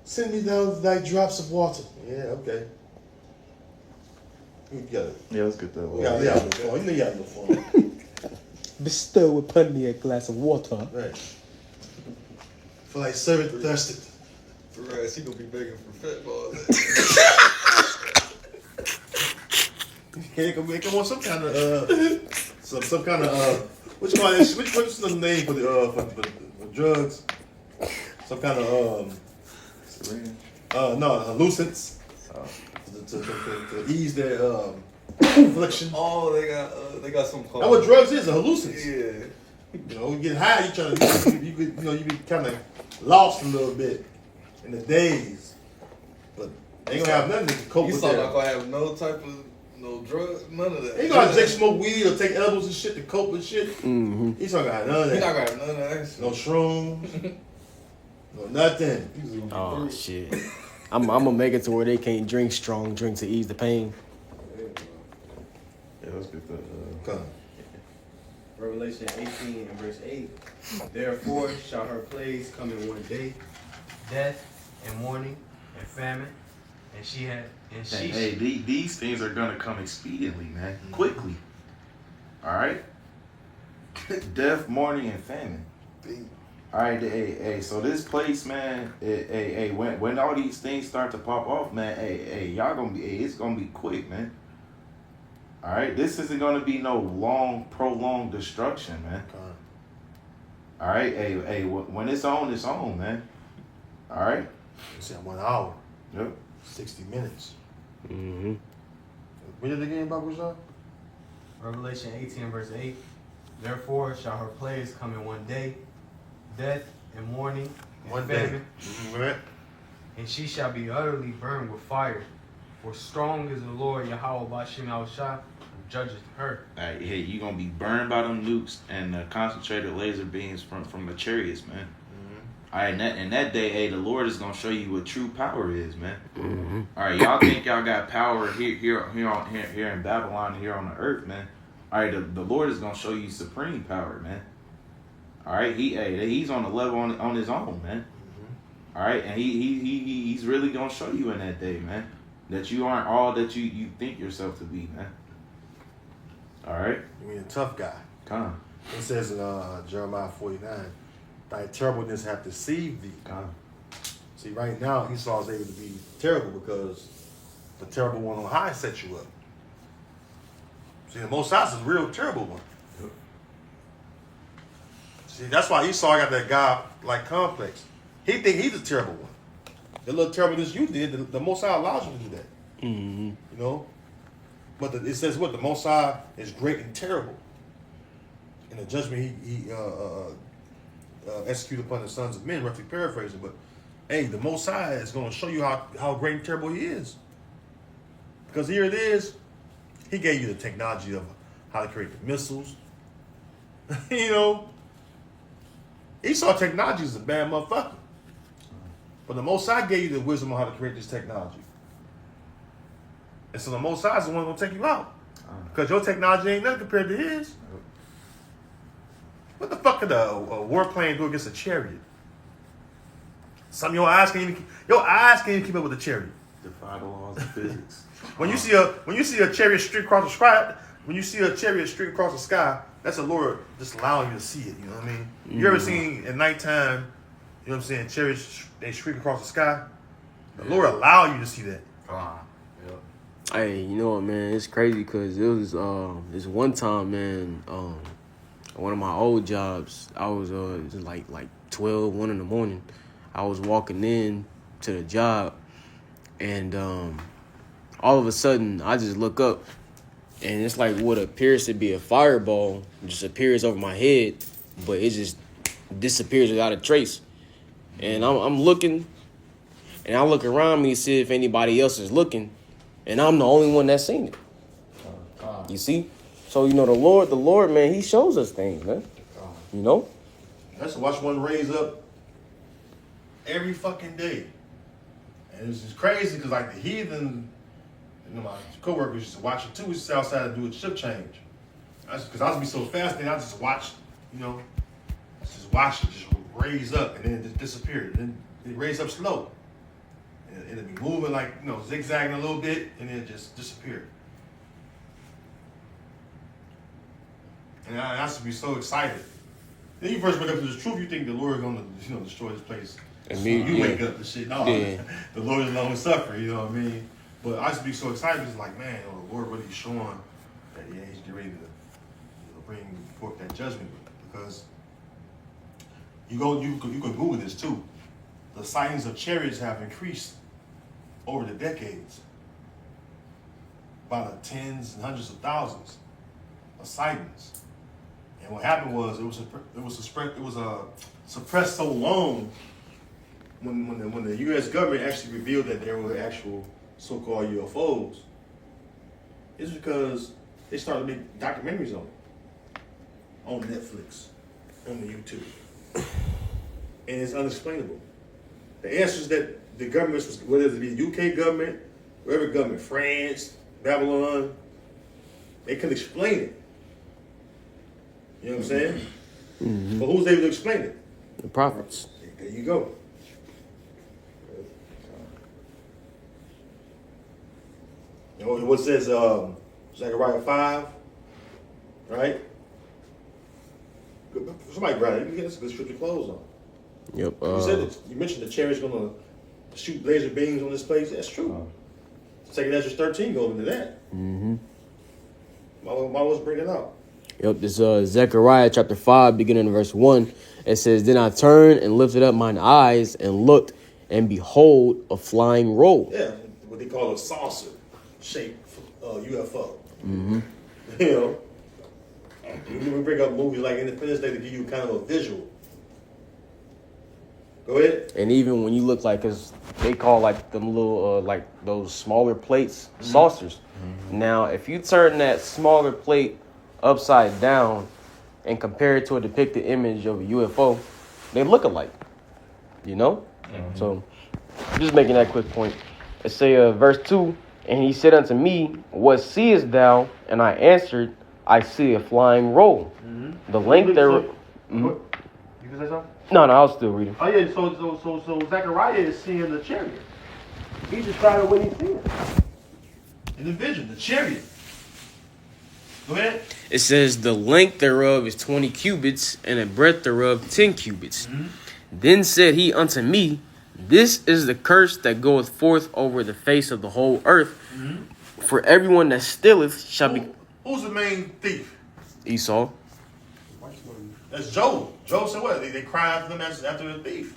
send me down thy drops of water. Yeah, okay. You got it.
Yeah, let's get that.
Yeah, yeah, before. You know you got it before.
Bestow upon me a glass of water.
Right. Feel like servant thirsted.
For real, he gonna be begging for fat balls.
Hey, come on, some kind of some kind of which one? What's the name for the for drugs? Some kind of
Syringe.
no, hallucins to ease their affliction.
Oh, they got some called.
That's what drugs is, a hallucins.
Yeah.
You know, you get high, you trying to you be kind of lost a little bit in the days, but they ain't gonna have nothing to cope
You
with
saw
that.
not gonna have no type of no drugs, none of that.
He gonna take smoke weed or take edibles and shit to cope with shit.
Mm-hmm.
He's not gonna have none of
He
that.
not gonna have none of that shit.
No shrooms, no nothing.
Oh shit. I'm gonna make it to where they can't drink strong drink to ease the pain.
Yeah, let's get that.
Come.
Revelation 18 and verse 8. Therefore shall her plagues come in one day, death and mourning and famine, and
Hey, these things are gonna come expediently, man. Quickly. All right. Death, mourning, and famine. All right, hey. So this place, man. When all these things start to pop off, man. Y'all gonna be. It's gonna be quick, man. All right. This isn't gonna be no long, prolonged destruction, man. All right. Hey. When it's on, man. All right.
You said 1 hour,
Yep.
60 minutes.
Mm-hmm.
Read it again, Babu John.
Revelation 18 verse 8. Therefore shall her plagues come in one day, death and mourning and
One day.
famine,
Right.
and she shall be utterly burned with fire. For strong is the Lord Yahweh Bashim Al-Shah, who judgeth her.
All right, hey, you gonna be burned by them nukes and the concentrated laser beams from the chariots, man. All right, in that day, hey, the Lord is gonna show you what true power is, man.
Mm-hmm.
All right, y'all think y'all got power here in Babylon, here on the earth, man. All right, the Lord is gonna show you supreme power, man. All right, he's on the level on his own, man. All right, and he's really gonna show you in that day, man, that you aren't all that you think yourself to be, man. All right,
You mean a tough guy.
come,
It says in Jeremiah 49, thy terribleness hath deceived thee.
come.
See, right now, Esau is able to be terrible because the terrible one on high set you up. See, the Most High is a real terrible one. See, that's why Esau got that God-like complex. He think he's a terrible one. The little terribleness you did, the Most High allows you to do that.
Mm-hmm.
You know? But it says what? The Most High is great and terrible. In the judgment he executed upon the sons of men, roughly paraphrasing. But, hey, the Most High is going to show you how great and terrible he is. Because here it is. He gave you the technology of how to create the missiles. You know? Esau technology is a bad motherfucker. But the Most High gave you the wisdom on how to create this technology. And so the Most High is the one gonna take you out. Because your technology ain't nothing compared to his. What the fuck could a warplane do against a chariot? Some of your eyes can't even keep up with the chariot.
Defy the laws of physics.
When you see a chariot streak across the sky, that's the Lord just allowing you to see it. You know what I mean? You ever seen at nighttime? You know what I'm saying? Chariots they streak across the sky. The Lord allow you to see that.
Yep.
Hey, you know what, man? It's crazy because it was this one time, man. One of my old jobs, I was it was like 12, 1 in the morning. I was walking in to the job, and all of a sudden, I just look up, and it's like what appears to be a fireball just appears over my head, but it just disappears without a trace. And I'm looking, and I look around me to see if anybody else is looking, and I'm the only one that's seen it. You see? So, you know, the Lord, man, he shows us things, man. You know?
I used to watch one raise up every fucking day. And it's just crazy because, like, the heathen, you know, my coworkers used to watch it too. We used to sit outside and do a shift change. Because I used to be so fascinated, I just watch, you know, just watch it just raise up and then it just disappeared. And then it raised up slow. And it'd be moving like, you know, zigzagging a little bit and then it just disappeared. And I used to be so excited. Then you first wake up to the truth, you think the Lord is going to, you know, destroy this place.
And me,
You
yeah.
wake up to shit. No,
Yeah.
The Lord is long suffering, you know what I mean? But I used to be so excited, it's like, man, you know, the Lord really showing that, yeah, he's getting ready to bring forth that judgment. Because you can Google this too. The sightings of chariots have increased over the decades by the tens and hundreds of thousands of sightings. And what happened was it was suppressed so long when the U.S. government actually revealed that there were actual so-called UFOs. It's because they started to make documentaries on Netflix, on the YouTube, and it's unexplainable. The answers that the governments, was, whether it be the UK government, whatever government, France, Babylon, they couldn't explain it. You know what I'm saying?
Mm-hmm.
But who's able to explain it?
The prophets.
There you go. You know what says Zechariah 5, right? Somebody grab it. You can get us a good scripture clothes on.
Yep.
You said that, you mentioned the chariot's gonna shoot laser beams on this place. That's true. Second Ezra 13 goes into that.
Mm-hmm.
Why was bring it out?
Yep, this Zechariah chapter 5, beginning in verse 1. It says, Then I turned and lifted up mine eyes and looked, and behold, a flying roll.
Yeah, what they call a saucer shaped UFO.
Mm-hmm.
You know, we bring up movies like Independence Day to give you kind of a visual. Go ahead.
And even when you look like, cause they call like them little, like those smaller plates, saucers. Mm-hmm. Now, if you turn that smaller plate upside down and compare it to a depicted image of a UFO, they look alike. You know? Mm-hmm. So, just making that quick point. It say, verse 2, And he said unto me, What seest thou? And I answered, I see a flying roll. Mm-hmm. The length there. Mm-hmm.
You can say something?
No, I was still reading.
Oh yeah, so Zechariah is seeing the chariot. He's describing what he's seeing. In the vision, the chariot. Go ahead.
It says, The length thereof is 20 cubits, and the breadth thereof 10 cubits. Mm-hmm. Then said he unto me, This is the curse that goeth forth over the face of the whole earth. Mm-hmm. For everyone that stealeth shall be...
Who's the main thief?
Esau.
That's Job. Job said what? They cry after them after the thief.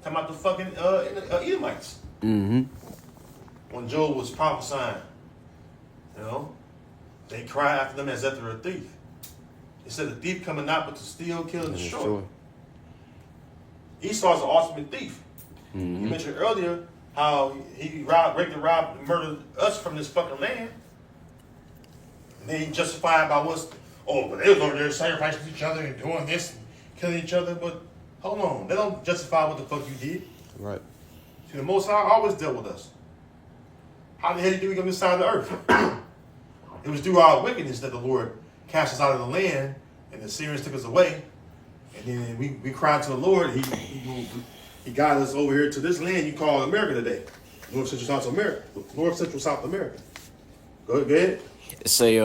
Talking about the fucking Edomites.
Mm-hmm.
When Job was prophesying, you know, they cry after them as after a thief. He said the thief coming not but to steal, kill, and destroy. Esau's the ultimate thief. Mm-hmm. You mentioned earlier how he raped and robbed and murdered us from this fucking land. And then he justified by what's, but they was over there sacrificing each other and doing this and killing each other. But hold on, they don't justify what the fuck you did.
Right.
See, the Most High always dealt with us. How the hell did we come this side of the earth? It was through our wickedness that the Lord cast us out of the land, and the Syrians took us away. And then we cried to the Lord. He guided us over here to this land you call America today. North Central South America. North Central South America. Go ahead.
It say,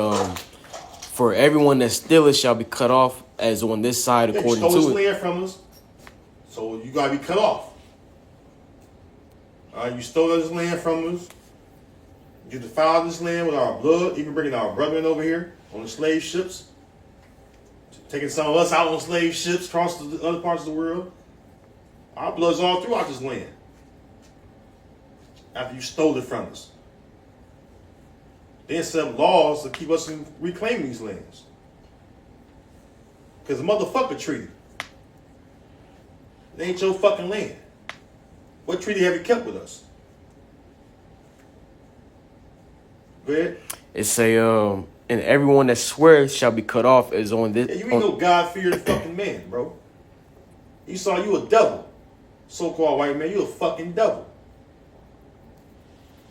for everyone that stealeth shall be cut off as on this side
Yeah, you
according
stole this
to it.
land from us, so you gotta be cut off. All right, you stole this land from us. You defiled this land with our blood, even bringing our brethren over here on the slave ships, taking some of us out on slave ships across the other parts of the world. Our blood's all throughout this land. After you stole it from us, then set up laws to keep us from reclaiming these lands. Because the motherfucker treaty, it ain't your fucking land. What treaty have you kept with us? Go ahead.
It say, and everyone that swears shall be cut off as on this.
Yeah, you ain't no God-fearing fucking man, bro. Esau, you a devil. So-called white man, you a fucking devil.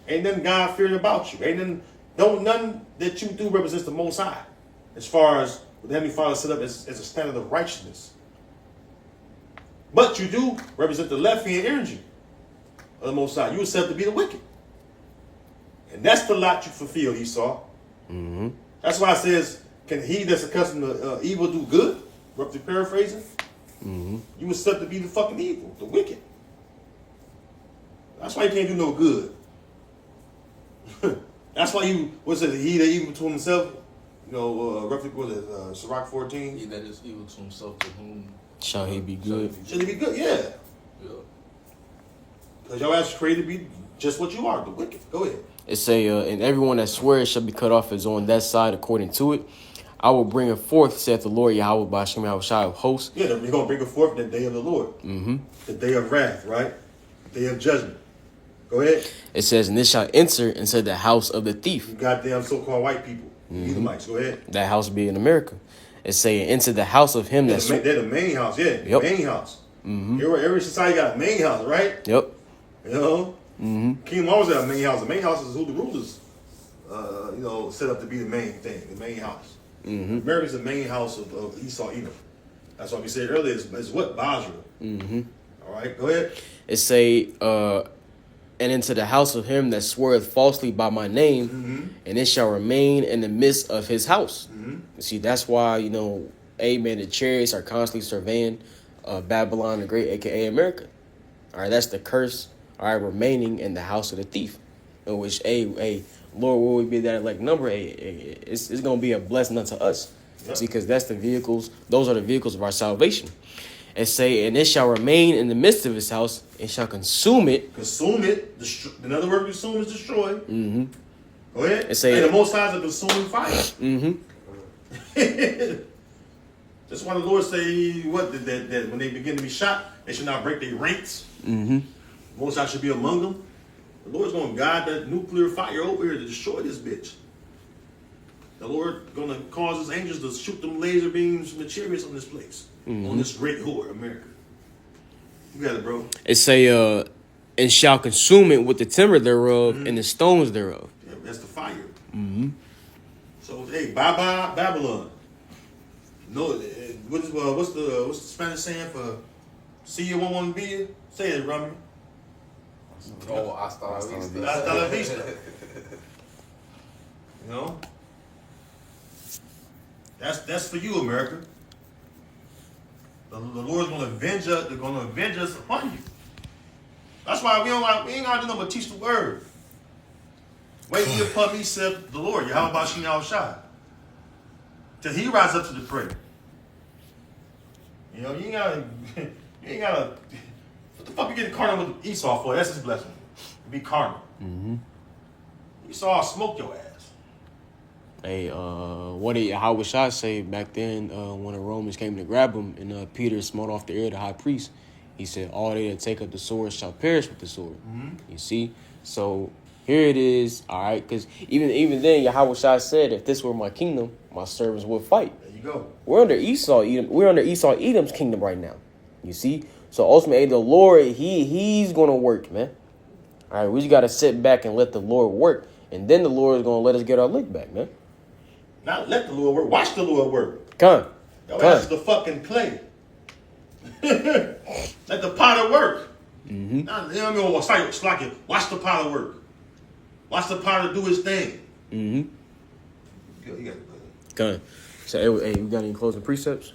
Ain't nothing God-fearing about you. Ain't nothing that you do represents the Most High. As far as what the Heavenly Father set up as a standard of righteousness. But you do represent the left-hand energy of the Most High. You were set to be the wicked. And that's the lot you fulfill, Esau.
Mm-hmm.
That's why it says, can he that's accustomed to evil do good? Roughly paraphrasing.
Mm-hmm.
You were set to be the fucking evil, the wicked. That's why you can't do no good. That's why you, what's it, he that evil to himself? You know, roughly, what is it, Sirach 14?
He that is evil to himself, to whom
Shall he be good?
Should he be good? Yeah.
Yeah.
Because your ass is created to be just what you are, the wicked. Go ahead.
It say, and everyone that swears shall be cut off as on that side according to it. I will bring it forth, saith the Lord Yahweh Bashim Yahushai of hosts.
Yeah, you're going to bring it forth the day of the Lord.
Mm-hmm.
The day of wrath, right? The day of judgment. Go ahead.
It says, and this shall enter into the house of the thief.
You goddamn so-called white people.
Mm-hmm.
Edomites. Go ahead.
That house be in America. It say, into the house of him
They're
that
the main house, yeah.
Yep.
Main house.
Mm-hmm.
Every society got a main house, right?
Yep.
You know?
Mm-hmm.
King always got a main house. The main house is who the rulers, set up to be the main thing, the main house.
Mm-hmm.
America's the main house of Esau, Edom. That's what we said earlier. Is what? Basra.
Mm-hmm.
All right, go ahead.
It say, and into the house of him that sweareth falsely by my name,
Mm-hmm.
and it shall remain in the midst of his house.
Mm-hmm.
You see, that's why, amen, the chariots are constantly surveying Babylon the Great, a.k.a. America. All right, that's the curse, all right, remaining in the house of the thief. In which, Lord, will we be that like number? It's going to be a blessing unto us.
Yep.
See, because that's the vehicles, those are the vehicles of our salvation. And say, and it shall remain in the midst of his house, and shall consume it.
Consume it. Another word consume is destroy.
Mm-hmm.
Go ahead.
It say-
and the Most High is a consuming fire.
Mm-hmm.
That's why the Lord say that when they begin to be shot, they should not break their ranks.
Mm-hmm.
Most High should be among them. The Lord's going to guide that nuclear fire over here to destroy this bitch. The Lord going to cause his angels to shoot them laser beams from the chariots on this place.
Mm-hmm.
On this great whore, America. You got it, bro.
It say, and shall consume it with the timber thereof and the stones thereof.
Yeah, that's the fire.
Mm-hmm.
So, hey, bye-bye, Babylon. No, what's the Spanish saying for see you won't want to be you? Say it, Rummy.
Oh, hasta la vista.
Hasta la vista. You know? That's for you, America. The Lord's gonna avenge us. They're gonna avenge us upon you. That's why we ain't gotta do nothing but teach the word. Wait till upon me, said the Lord. Yahweh Bashim Yahushai. Till he rise up to the prayer. You know, you ain't gotta. What the fuck you getting carnal with Esau for? That's his blessing. Be carnal.
Mm-hmm.
Esau will smoke your ass.
Hey, what did Yahushua say back then when the Romans came to grab him and Peter smote off the ear of the high priest? He said, all they that take up the sword shall perish with the sword.
Mm-hmm.
You see? So here it is, all right? Because even then, Yahushua said, if this were my kingdom, my servants would fight.
There you go.
We're under Esau Edom. We're under Esau Edom's kingdom right now. You see? So ultimately, the Lord, he's going to work, man. All right, we just got to sit back and let the Lord work. And then the Lord is going to let us get our lick back, man.
Not let the Lord work. Watch the Lord work.
Come.
Yo, that's the fucking play. Let the potter work.
Mm-hmm.
Not, you know what I mean? It's like watch the potter work. Watch the potter do his thing.
Mm-hmm.
You got it.
Come. So, hey, we got any closing precepts?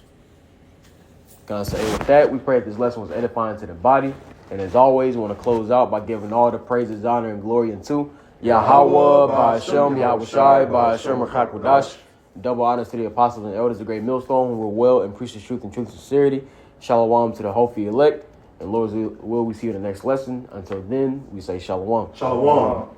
Gonna say with that, we pray that this lesson was edifying to the body. And as always, we want to close out by giving all the praises, honor, and glory unto Yahweh, Ba'ashem, Yahweh Shai, Ba'ashem, Rakakwadash. Double honors to the apostles and elders of the great millstone who were well and preach the truth and sincerity. Shalom to the hopefully elect. And Lord's will we see you in the next lesson. Until then, we say shalom.
Shalom.